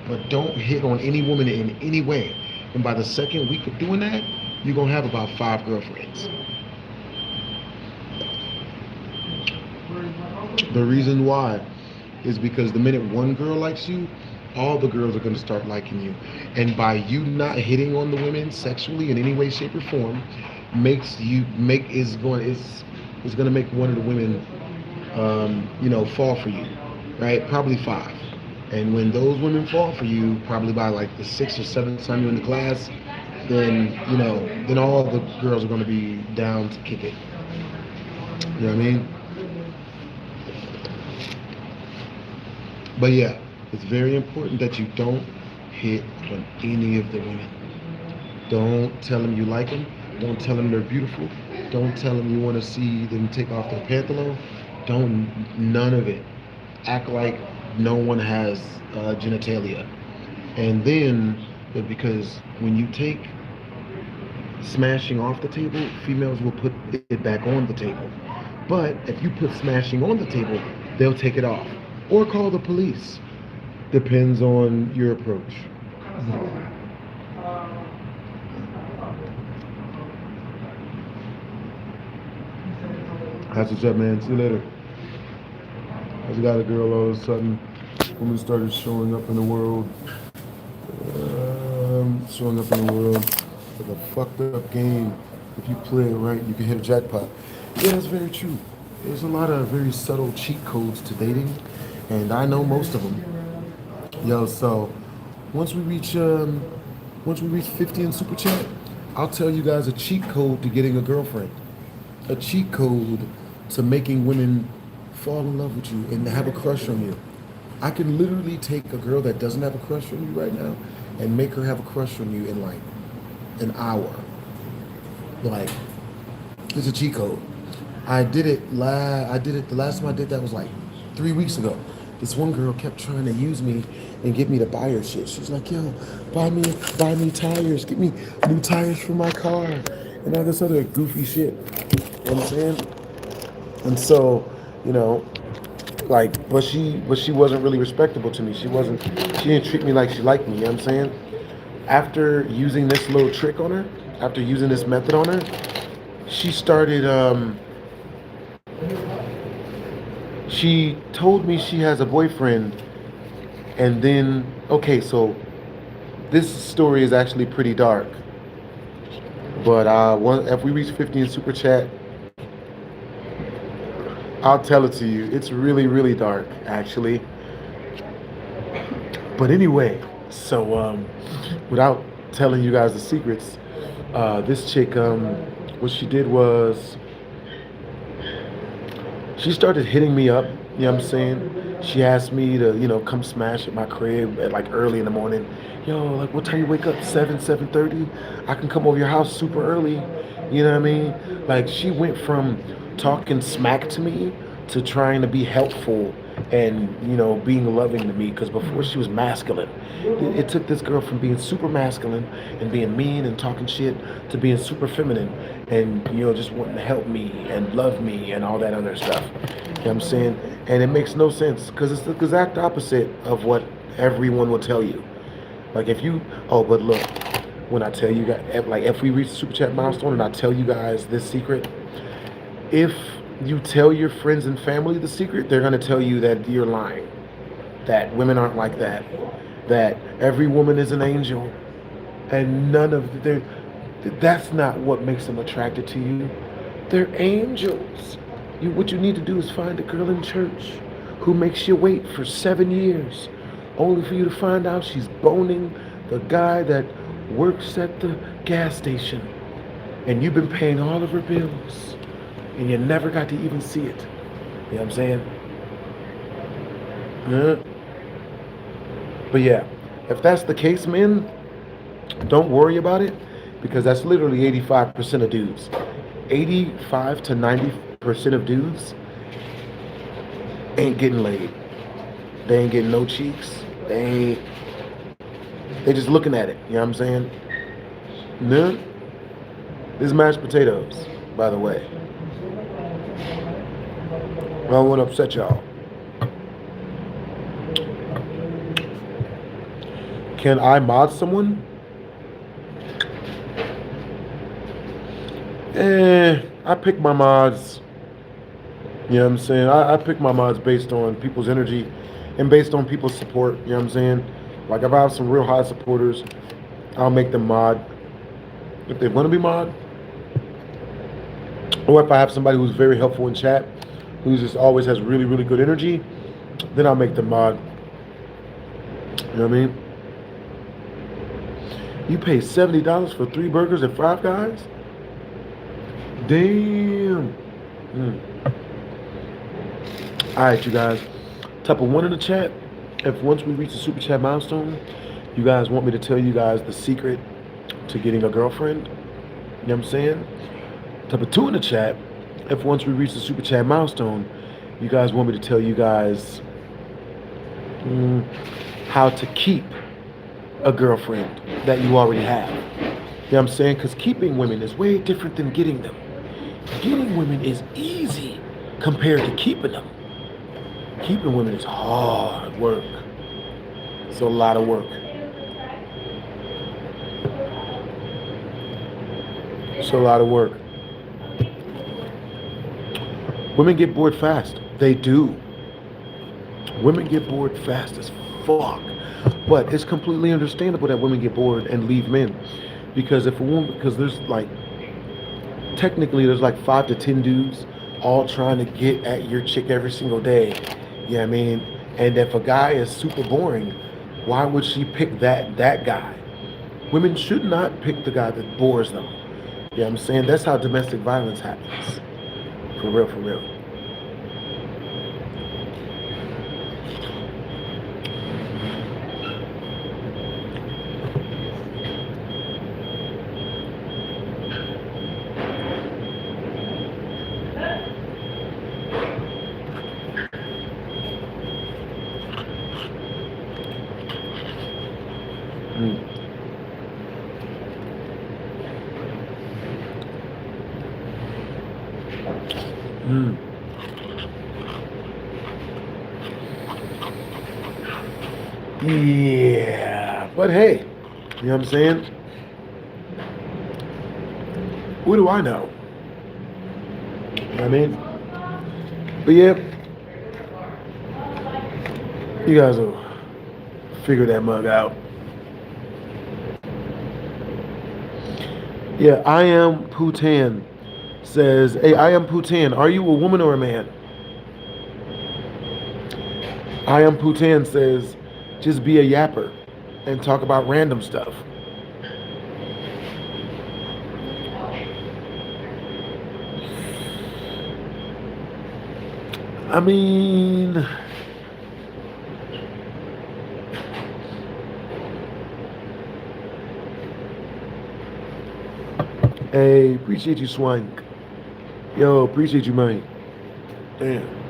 but don't hit on any woman in any way. And by the second week of doing that, you're gonna have about 5 girlfriends. The reason why is because the minute one girl likes you, all the girls are going to start liking you. And by you not hitting on the women sexually in any way, shape, or form, is going to make one of the women, fall for you, right? Probably 5. And when those women fall for you, probably by like the 6th or 7th time you're in the class, then all the girls are going to be down to kick it. You know what I mean? But yeah, It's very important that you don't hit on any of the women. Don't tell them you like them. Don't tell them they're beautiful. Don't tell them you want to see them take off their pantalon. Don't, none of it. Act like no one has genitalia. And then, because when you take smashing off the table, females will put it back on the table. But if you put smashing on the table, they'll take it off or call the police. Depends on your approach. That's what's up, man. See you later. I just got a girl all of a sudden. Women started showing up in the world. Showing up in the world with a fucked up game. If you play it right, you can hit a jackpot. Yeah, that's very true. There's a lot of very subtle cheat codes to dating, and I know most of them. Yo, so once we reach 50 in Super Chat, I'll tell you guys a cheat code to getting a girlfriend. A cheat code to making women fall in love with you and have a crush on you. I can literally take a girl that doesn't have a crush on you right now and make her have a crush on you in like an hour. Like, it's a cheat code. I did it the last time I did that was like 3 weeks ago. This one girl kept trying to use me and get me to buy her shit. She's like, yo, buy me tires, get me new tires for my car, and all this other goofy shit. You know what I'm saying? And so, you know, like, but she wasn't really respectable to me. She didn't treat me like she liked me, you know what I'm saying? After using this little trick on her, after using this method on her, she started, she told me she has a boyfriend, and then, okay, so this story is actually pretty dark, but if we reach 50 in Super Chat, I'll tell it to you. It's really, really dark, actually. But anyway, so without telling you guys the secrets, this chick, what she did was she started hitting me up, you know what I'm saying? She asked me to, you know, come smash at my crib at like early in the morning. Yo, like what time you wake up? 7:30? I can come over your house super early. You know what I mean? Like she went from talking smack to me to trying to be helpful and, you know, being loving to me, because before she was masculine. It took this girl from being super masculine and being mean and talking shit to being super feminine and, you know, just wanting to help me and love me and all that other stuff. You know what I'm saying? And it makes no sense, because it's the exact opposite of what everyone will tell you. Like if you, but look, when I tell you guys, like if we reach the Super Chat milestone and I tell you guys this secret, if you tell your friends and family the secret, they're going to tell you that you're lying, that women aren't like that, that every woman is an angel, and none of that's not what makes them attracted to you. They're angels. What you need to do is find a girl in church who makes you wait for 7 years, only for you to find out she's boning the guy that works at the gas station, and you've been paying all of her bills, and you never got to even see it. You know what I'm saying? Yeah. But yeah, if that's the case, men, don't worry about it, because that's literally 85% of dudes. 85 to 90% of dudes ain't getting laid. They ain't getting no cheeks. They just looking at it. You know what I'm saying? No. This is mashed potatoes, by the way. I don't want to upset y'all. Can I mod someone? I pick my mods. You know what I'm saying? I pick my mods based on people's energy and based on people's support. You know what I'm saying? Like if I have some real high supporters, I'll make them mod if they want to be mod. Or if I have somebody who's very helpful in chat, who just always has really, really good energy, then I'll make them mod. You know what I mean? You pay $70 for 3 burgers at Five Guys? Damn. All right, you guys. Type a 1 in the chat if once we reach the super chat milestone, you guys want me to tell you guys the secret to getting a girlfriend, you know what I'm saying? Type of 2 in the chat, if once we reach the super chat milestone, you guys want me to tell you guys how to keep a girlfriend that you already have. You know what I'm saying? Because keeping women is way different than getting them. Getting women is easy compared to keeping them. Keeping women is hard work. It's a lot of work. It's a lot of work. Women get bored fast. They do. Women get bored fast as fuck. But it's completely understandable that women get bored and leave men. Because if a woman, because there's like, technically there's like 5 to 10 dudes all trying to get at your chick every single day. You know what I mean? And if a guy is super boring, why would she pick that guy? Women should not pick the guy that bores them. You know what I'm saying? That's how domestic violence happens. For real, for real. Yeah, but hey, you know what I'm saying? What do I know? You know what I mean? But yeah, you guys will figure that mug out. Yeah, I am Putan says, hey, I am Putan. Are you a woman or a man? I am Putan says, just be a yapper and talk about random stuff. I mean, hey, appreciate you, Swank. Yo, appreciate you, man. Damn.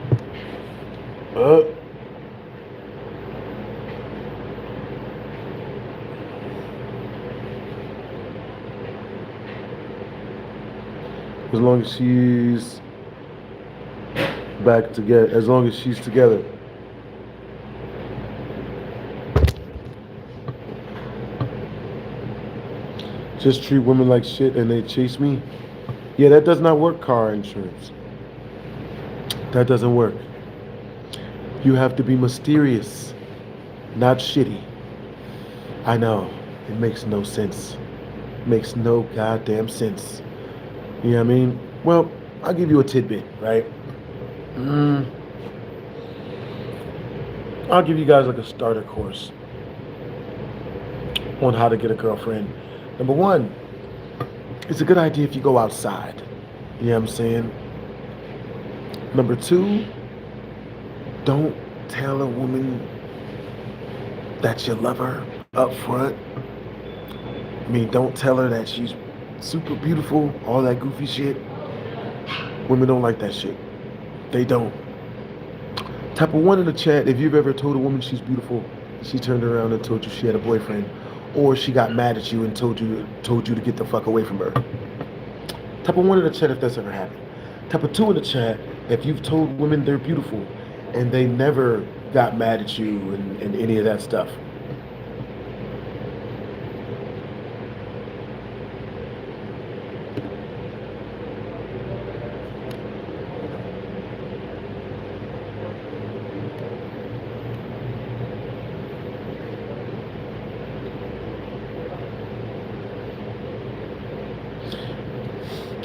As long as she's back together, as long as she's together. Just treat women like shit and they chase me. Yeah, that does not work, car insurance. That doesn't work. You have to be mysterious, not shitty. I know, it makes no sense. It makes no goddamn sense. You know what I mean? Well, I'll give you a tidbit, right? I'll give you guys like a starter course on how to get a girlfriend. Number one, it's a good idea if you go outside. You know what I'm saying? Number two, don't tell a woman that you love her up front. I mean, don't tell her that she's super beautiful, all that goofy shit. Women don't like that shit. They don't. Type of 1 in the chat if you've ever told a woman she's beautiful, she turned around and told you she had a boyfriend, or she got mad at you and told you to get the fuck away from her. Type of 1 in the chat if that's ever happened. Type of 2 in the chat if you've told women they're beautiful and they never got mad at you and any of that stuff.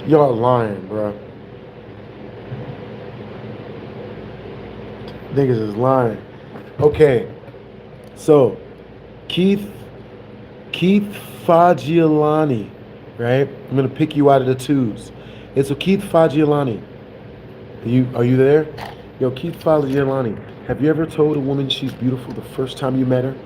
Y'all lying, bro. Niggas is lying. Okay, so Keith Fagiolani, right? I'm gonna pick you out of the twos. It's so Keith Fagiolani. Are you there? Yo, Keith Fagiolani. Have you ever told a woman she's beautiful the first time you met her?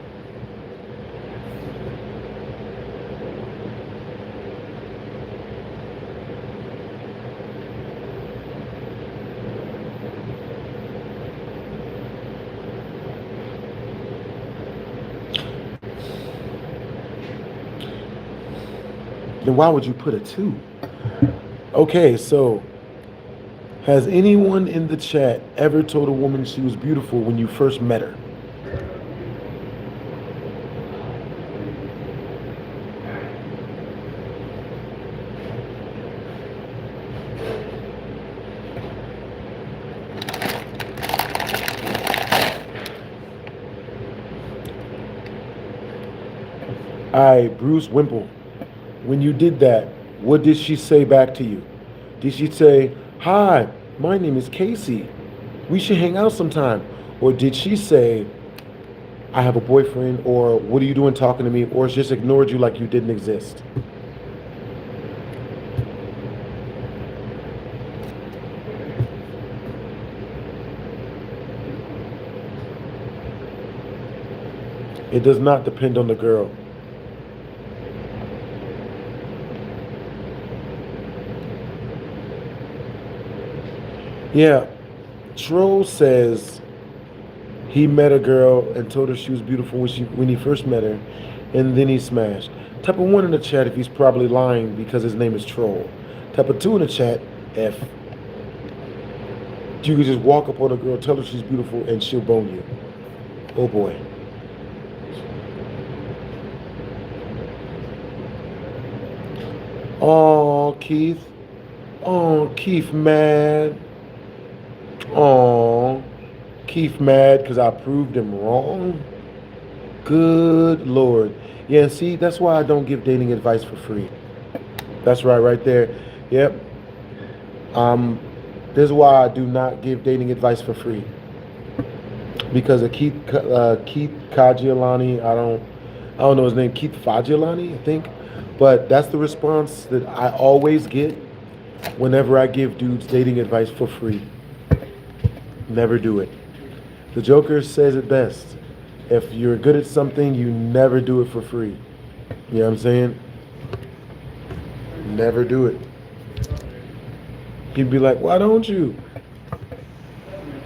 Then why would you put a 2? Okay, so has anyone in the chat ever told a woman she was beautiful when you first met her? All right, Bruce Wimple, when you did that, what did she say back to you? Did she say, "Hi, my name is Casey. We should hang out sometime"? Or did she say, "I have a boyfriend," or "What are you doing talking to me?" or just ignored you like you didn't exist? It does not depend on the girl. Yeah, Troll says he met a girl and told her she was beautiful when he first met her, and then he smashed. Type a 1 in the chat if he's probably lying because his name is Troll. Type a 2 in the chat if you could just walk up on a girl, tell her she's beautiful, and she'll bone you. Oh boy. Oh, Keith. Oh, Keith mad. Oh, Keith mad because I proved him wrong. Good Lord. Yeah, see, that's why I don't give dating advice for free. That's right there. Yep. This is why I do not give dating advice for free. Because of Keith Kajialani, I don't know his name, Keith Fagiolani, I think. But that's the response that I always get whenever I give dudes dating advice for free. Never do it. The Joker says it best. If you're good at something, you never do it for free. You know what I'm saying? Never do it. He'd be like, "Why don't you?"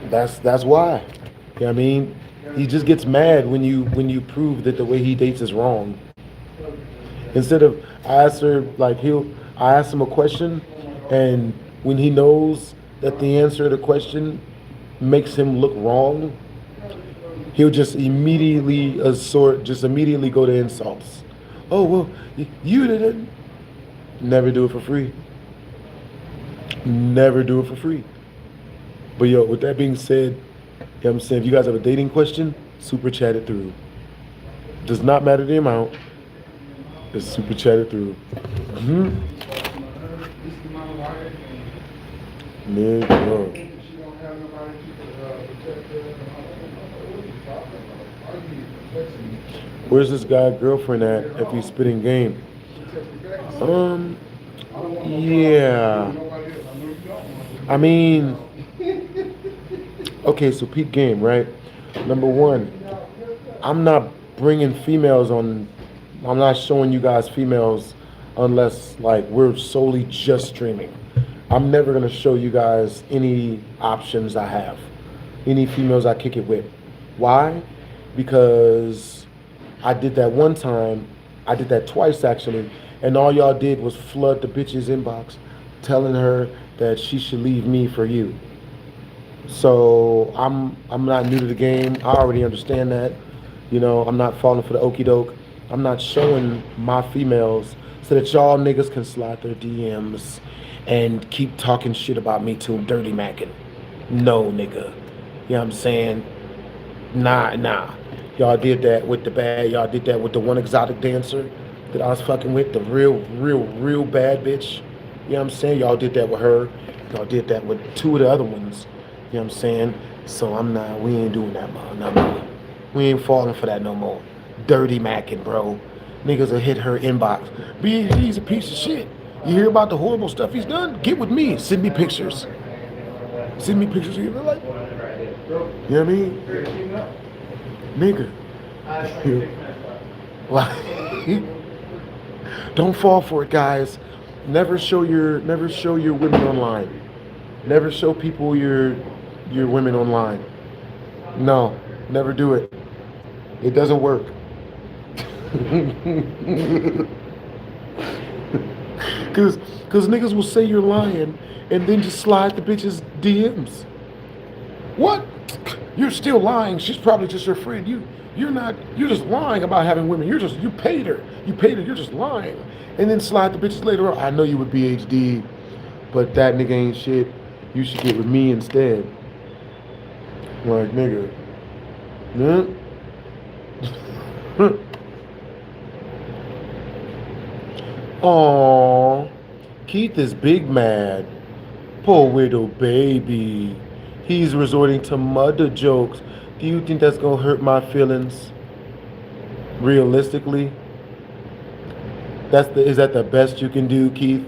That's why. You know what I mean? He just gets mad when you prove that the way he dates is wrong. Instead of I ask him a question, and when he knows that the answer to the question makes him look wrong, he'll just immediately go to insults. Oh, well, you didn't. Never do it for free. Never do it for free. But yo, with that being said, you know what I'm saying, if you guys have a dating question, super chat it through. Does not matter the amount. Just super chat it through. Nigga. Where's this guy girlfriend at if he's spitting game? Yeah. I mean, okay, so peep game, right? Number one, I'm not bringing females on. I'm not showing you guys females unless like we're solely just streaming. I'm never gonna show you guys any options I have, any females I kick it with. Why? Because I did that one time, I did that twice actually, and all y'all did was flood the bitch's inbox telling her that she should leave me for you. So I'm not new to the game. I already understand that. You know, I'm not falling for the okie doke. I'm not showing my females so that y'all niggas can slide their DMs and keep talking shit about me to dirty macking. No, nigga. You know what I'm saying? Nah. Y'all did that with the bad. Y'all did that with the one exotic dancer that I was fucking with, the real bad bitch. You know what I'm saying? Y'all did that with her. Y'all did that with 2 of the other ones. You know what I'm saying? So we ain't doing that no more. We ain't falling for that no more. Dirty macking, bro. Niggas will hit her inbox. He's a piece of shit. You hear about the horrible stuff he's done? Get with me. Send me pictures. Send me pictures. You're like, You know what I mean? Nigga. Like, don't fall for it, guys. Never show your women online. Never show people your women online. No, never do it. It doesn't work. Cause niggas will say you're lying and then just slide the bitch's DMs. What? You're still lying. She's probably just your friend. You're not. You're just lying about having women. You paid her. You're just lying. And then slide the bitches later on. I know you with BHD, but that nigga ain't shit. You should get with me instead. Like, nigga. Yeah. Aww. Keith is big mad. Poor widow baby. He's resorting to mother jokes. Do you think that's gonna hurt my feelings? Realistically? Is that the best you can do, Keith?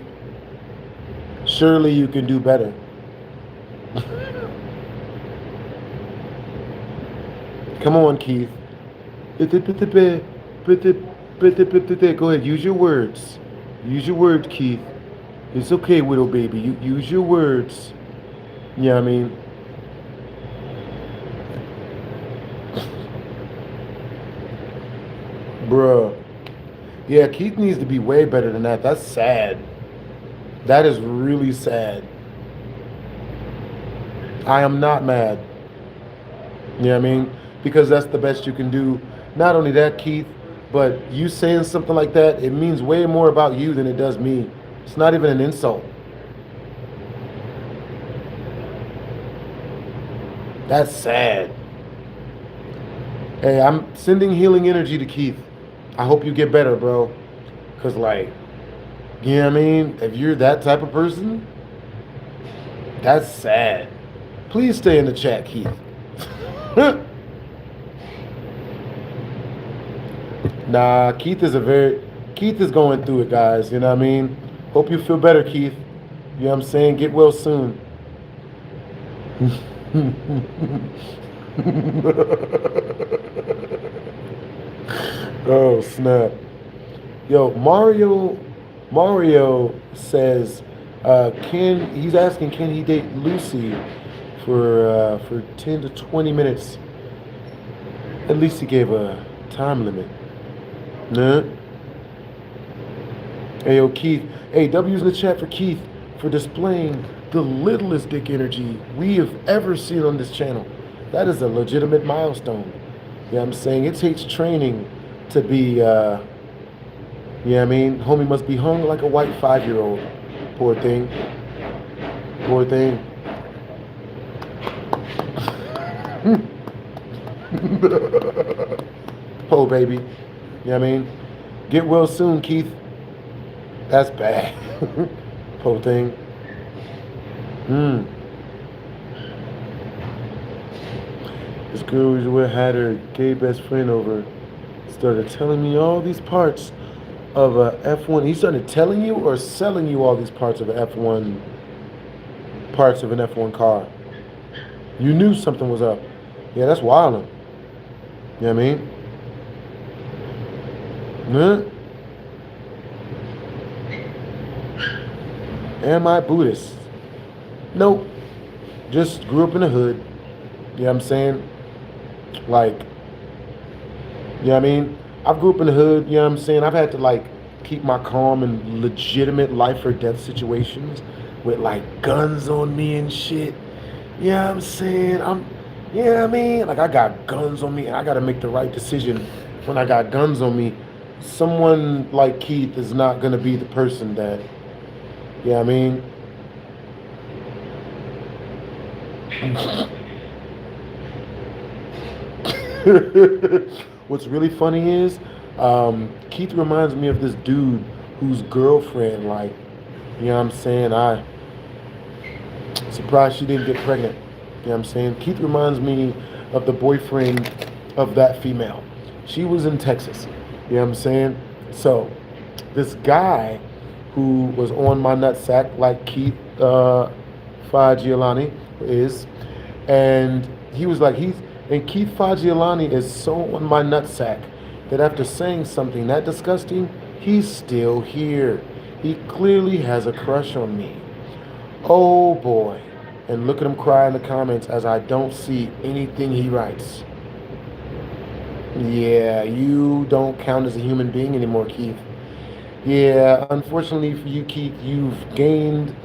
Surely you can do better. Come on, Keith. Go ahead, use your words. Use your words, Keith. It's okay, widow baby. You use your words. You know what I mean? Bruh. Yeah, Keith needs to be way better than that. That's sad. That is really sad. I am not mad. You know what I mean? Because that's the best you can do. Not only that, Keith, but you saying something like that, it means way more about you than it does me. It's not even an insult. That's sad. Hey, I'm sending healing energy to Keith. I hope you get better, bro. Because, like, you know what I mean? If you're that type of person, that's sad. Please stay in the chat, Keith. Nah, Keith is going through it, guys. You know what I mean? Hope you feel better, Keith. You know what I'm saying? Get well soon. Oh, snap. Yo, Mario says, he's asking, can he date Lucy for 10 to 20 minutes? At least he gave a time limit. Nah. Hey, yo, Keith. Hey, W's in the chat for Keith for displaying the littlest dick energy we have ever seen on this channel. That is a legitimate milestone. You know what I'm saying? It takes training to be, you know what I mean? Homie must be hung like a white 5-year-old. Poor thing. Poor thing. Oh, baby. You know what I mean? Get well soon, Keith. That's bad. Poor thing. This girl was with had her gay best friend over. Started telling me all these parts of a F1. He started telling you or selling you all these parts of an F1 car. You knew something was up. Yeah, that's wildin'. You know what I mean? Huh? Am I Buddhist? Nope. Just grew up in the hood. You know what I'm saying? Like, you know what I mean? I grew up in the hood, you know what I'm saying? I've had to, like, keep my calm in legitimate life or death situations with, like, guns on me and shit. You know what I'm saying? You know what I mean? Like, I got guns on me and I got to make the right decision when I got guns on me. Someone like Keith is not going to be the person that, you know what I mean? What's really funny is Keith reminds me of this dude whose girlfriend, like, you know what I'm saying, I surprised she didn't get pregnant. You know what I'm saying? Keith reminds me of the boyfriend of that female. She was in Texas. You know what I'm saying? So this guy who was on my nutsack like Keith Fagiolani is, and He was like, and Keith Fagiolani is so on my nutsack that after saying something that disgusting, he's still here. He clearly has a crush on me. Oh boy. And look at him cry in the comments as I don't see anything he writes. Yeah, you don't count as a human being anymore, Keith. Yeah, unfortunately for you, Keith, you've gained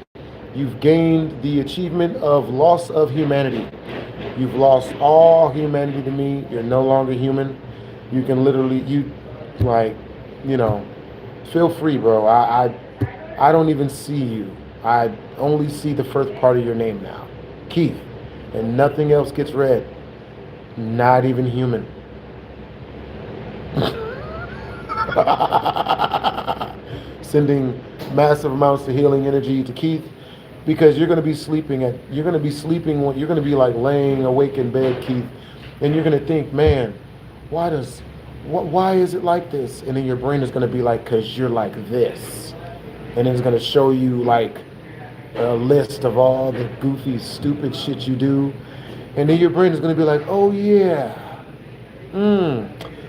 the achievement of loss of humanity. You've lost all humanity to me. You're no longer human. You can literally, like, you know, feel free, bro. I don't even see you. I only see the first part of your name now, Keith, and nothing else gets read. Not even human. Sending massive amounts of healing energy to Keith, because you're going to be sleeping like laying awake in bed, Keith, and you're going to think, man, why is it like this? And then your brain is going to be like, because you're like this, and it's going to show you like a list of all the goofy, stupid shit you do, and then your brain is going to be like, oh yeah.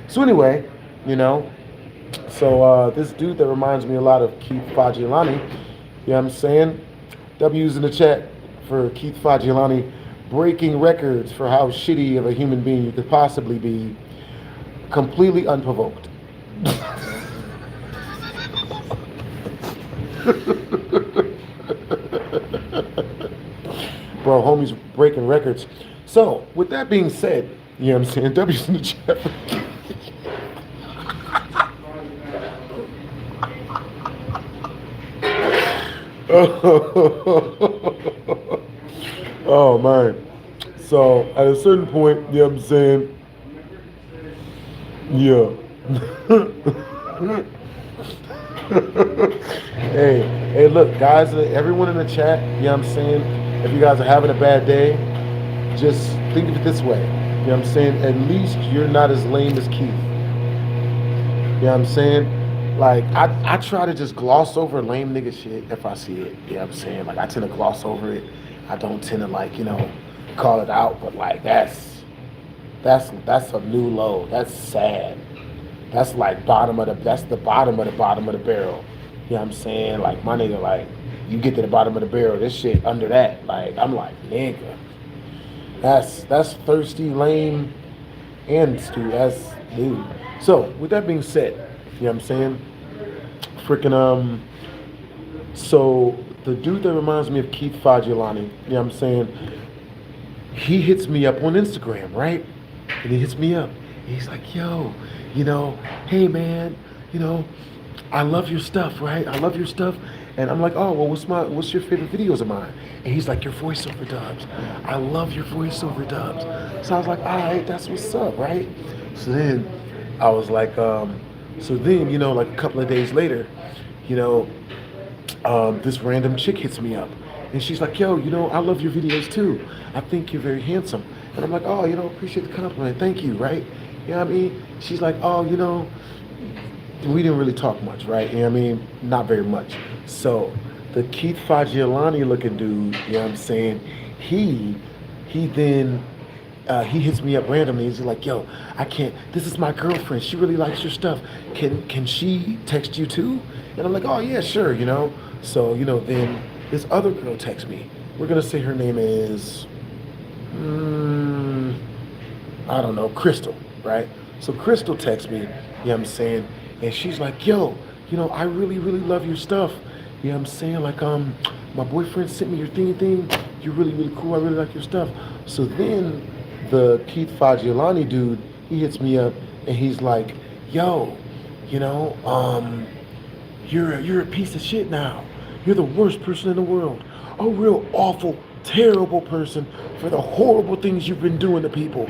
So anyway, this dude that reminds me a lot of Keith Fagiolani, you know what I'm saying? W's in the chat for Keith Fagiolani, breaking records for how shitty of a human being you could possibly be, completely unprovoked. Bro, homie's breaking records. So, with that being said, you know what I'm saying? W's in the chat for oh man. So at a certain point, you know what I'm saying? Yeah. hey, look, guys, everyone in the chat, you know what I'm saying? If you guys are having a bad day, just think of it this way. You know what I'm saying? At least you're not as lame as Keith. You know what I'm saying? Like, I try to just gloss over lame nigga shit if I see it. You know what I'm saying? Like, I tend to gloss over it. I don't tend to, like, call it out. But, like, that's a new low. That's sad. That's, like, that's the bottom of the barrel. You know what I'm saying? Like, my nigga, like, you get to the bottom of the barrel, this shit under that. Like, I'm like, nigga. That's thirsty, lame, and that's dude. So, with that being said, you know what I'm saying? Freaking, so the dude that reminds me of Keith Fagiolani, you know what I'm saying? He hits me up on Instagram, right? And he hits me up. And he's like, yo, hey man, I love your stuff, right? I love your stuff. And I'm like, oh, well, what's your favorite videos of mine? And he's like, your voiceover dubs. I love your voiceover dubs. So I was like, all right, that's what's up, right? So then I was like, like a couple of days later, this random chick hits me up. And she's like, yo, I love your videos too. I think you're very handsome. And I'm like, oh, appreciate the compliment. Thank you, right? You know what I mean? She's like, oh, we didn't really talk much, right? You know what I mean? Not very much. So the Keith Fagiolani looking dude, you know what I'm saying? He then he hits me up randomly. He's like, yo, I can't, this is my girlfriend. She really likes your stuff. Can she text you too? And I'm like, oh yeah, sure, So, then this other girl texts me. We're gonna say her name is, I don't know, Crystal, right? So Crystal texts me, you know what I'm saying? And she's like, yo, I really, really love your stuff. You know what I'm saying? Like, my boyfriend sent me your thing. You're really, really cool. I really like your stuff. So then the Keith Fagiolani dude, he hits me up and he's like, yo, you're a piece of shit now. You're the worst person in the world. A real awful, terrible person for the horrible things you've been doing to people.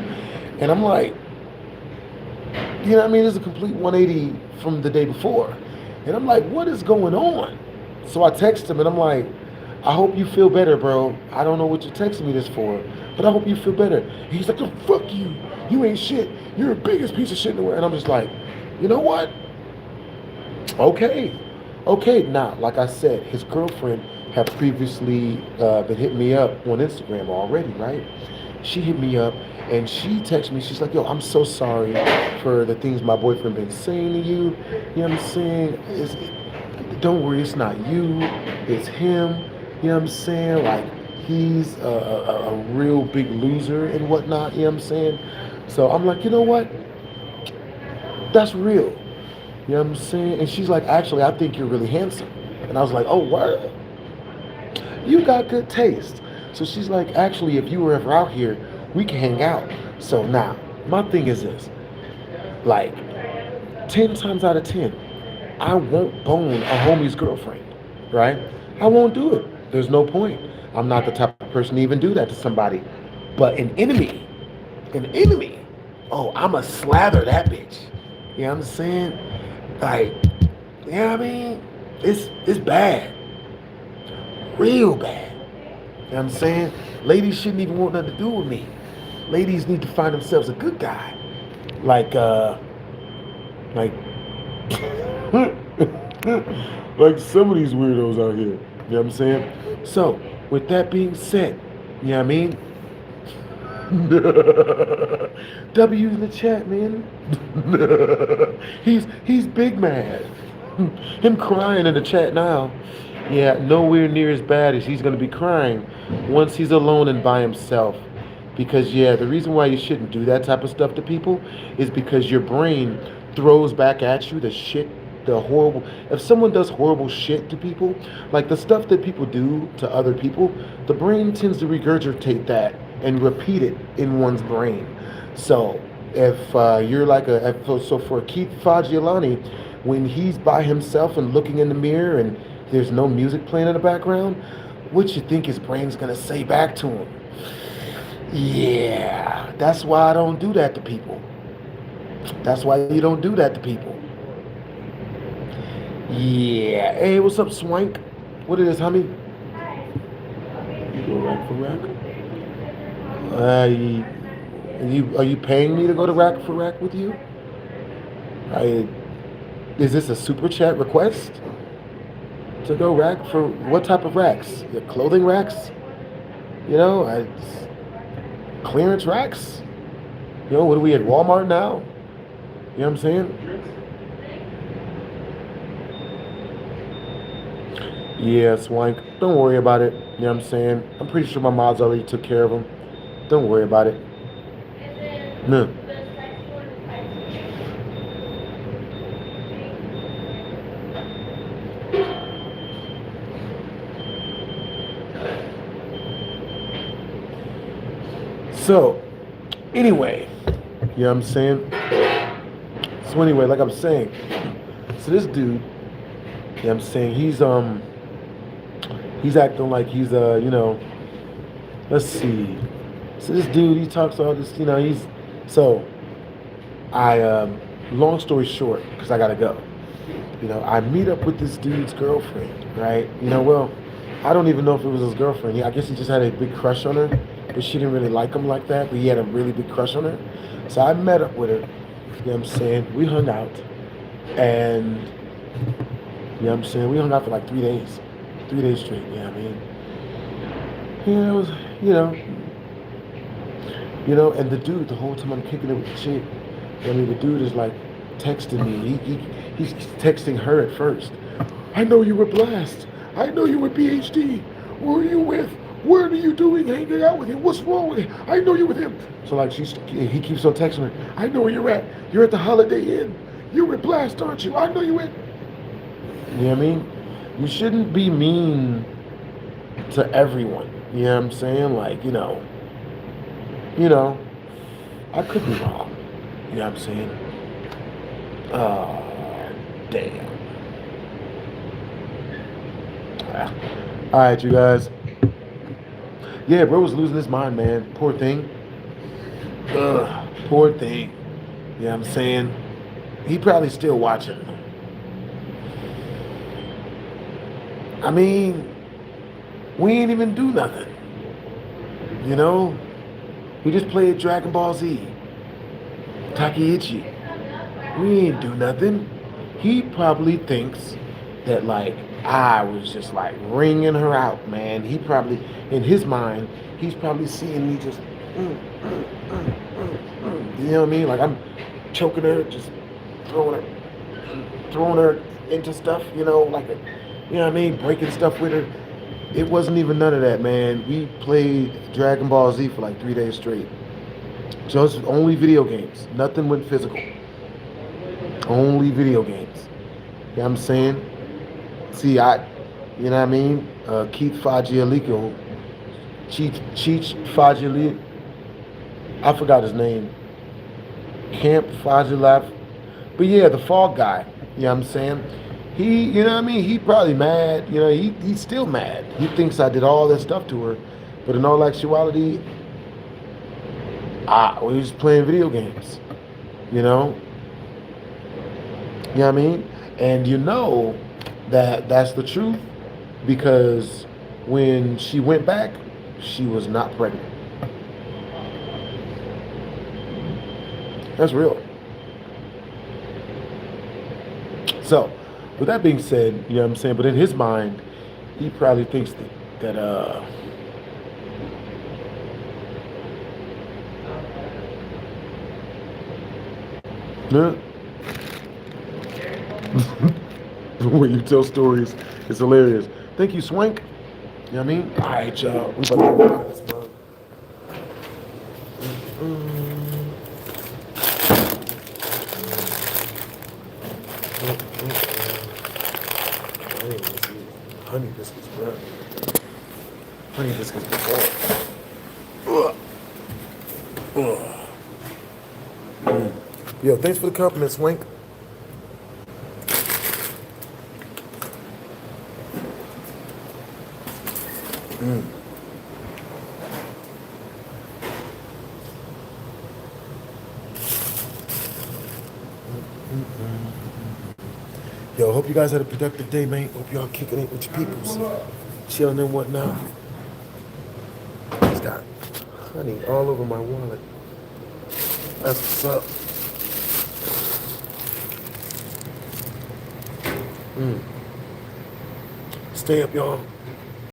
And I'm like, you know what I mean? It's a complete 180 from the day before. And I'm like, what is going on? So I text him and I'm like, I hope you feel better, bro. I don't know what you're texting me this for, but I hope you feel better. And he's like, oh, fuck you. You ain't shit. You're the biggest piece of shit in the world. And I'm just like, you know what? Okay. Now, like I said, his girlfriend had previously been hitting me up on Instagram already, right? she hit me up and she texted me. She's like, yo, I'm so sorry for the things my boyfriend been saying to you. You know what I'm saying? Don't worry, it's not you, it's him. You know what I'm saying? Like, he's a real big loser and whatnot. You know what I'm saying? So I'm like, you know what? That's real. You know what I'm saying? And she's like, actually, I think you're really handsome. And I was like, oh, word? You got good taste. So she's like, actually, if you were ever out here, we can hang out. So now, my thing is this. Like, 10 times out of 10, I won't bone a homie's girlfriend, right? I won't do it. There's no point. I'm not the type of person to even do that to somebody. But an enemy, oh, I'ma slather that bitch. You know what I'm saying? Like, you know what I mean? It's bad. Real bad. You know what I'm saying? Ladies shouldn't even want nothing to do with me. Ladies need to find themselves a good guy. Like, like like some of these weirdos out here. You know what I'm saying? So, with that being said, you know what I mean? W in the chat, man. he's big mad. Him crying in the chat now. Yeah, nowhere near as bad as he's gonna be crying once he's alone and by himself. Because yeah, the reason why you shouldn't do that type of stuff to people is because your brain throws back at you the shit, the horrible. If someone does horrible shit to people, like the stuff that people do to other people, the brain tends to regurgitate that and repeat it in one's brain. So if you're like so for Keith Fagiolani, when he's by himself and looking in the mirror and there's no music playing in the background, what you think his brain's gonna say back to him? Yeah, that's why I don't do that to people. That's why you don't do that to people. Yeah. Hey, what's up, Swank? What it is, homie? You go rack for rack? Are you paying me to go to rack for rack with you? Is this a super chat request? To go rack for what type of racks? Your clothing racks? You know, clearance racks? You know, what are we at Walmart now? You know what I'm saying? Yeah, Swank, don't worry about it. You know what I'm saying? I'm pretty sure my mods already took care of them. Don't worry about it. No. So, anyway, you know what I'm saying? So anyway, like I'm saying, so this dude, you know what I'm saying, he's acting like he's you know, let's see. So this dude, he talks all this, you know, long story short, because I gotta go. You know, I meet up with this dude's girlfriend, right? You know, well, I don't even know if it was his girlfriend. I guess he just had a big crush on her, but she didn't really like him like that, but he had a really big crush on her. So I met up with her, you know what I'm saying? We hung out, and, you know what I'm saying? We hung out for like 3 days. 3 days straight, you know what I mean? Yeah, it was, you know, and the dude, the whole time I'm kicking it with the chick, I mean, the dude is like texting me. He's texting her at first. I know you were Blast. I know you were PhD. Who are you with? What are you doing hanging out with him? What's wrong with him? I know you with him. So like he keeps on texting her. I know where you're at. You're at the Holiday Inn. You're with Blast, aren't you? I know you in. You know what I mean? You shouldn't be mean to everyone. You know what I'm saying? Like, you know, I could be wrong. You know what I'm saying? Damn. All right, you guys. Yeah, bro was losing his mind, man. Poor thing. Poor thing. You know what I'm saying? He probably still watching. I mean, we ain't even do nothing. You know? We just played Dragon Ball Z. Takeichi. We ain't do nothing. He probably thinks that, like, I was just, like, ringing her out, man. He probably, in his mind, he's probably seeing me just You know what I mean? Like I'm choking her, just throwing her into stuff, you know, like a, you know what I mean, breaking stuff with her. It wasn't even none of that, man. We played Dragon Ball Z for like 3 days straight. Just only video games. Nothing went physical. Only video games. You know what I'm saying? See, you know what I mean? Keith Fagialico, Cheech Fagialico, I forgot his name. Camp Fajilaf. But yeah, the Fall Guy, you know what I'm saying? He, you know what I mean? He probably mad, you know, he's still mad. He thinks I did all that stuff to her. But in all actuality, we was playing video games, you know? You know what I mean? And you know that that's the truth because when she went back, she was not pregnant. That's real. So, with that being said, you know what I'm saying? But in his mind, he probably thinks that when you tell stories, it's hilarious. Thank you, Swank. You know what I mean? All right, y'all. We about to go out this mug. Honey biscuits, bro. Honey biscuits before. Yo, thanks for the compliment, Swank. Yo, hope you guys had a productive day, man. Hope y'all kicking it with your peoples. Chilling and whatnot. It's got honey all over my wallet. That's what's up. Stay up, y'all.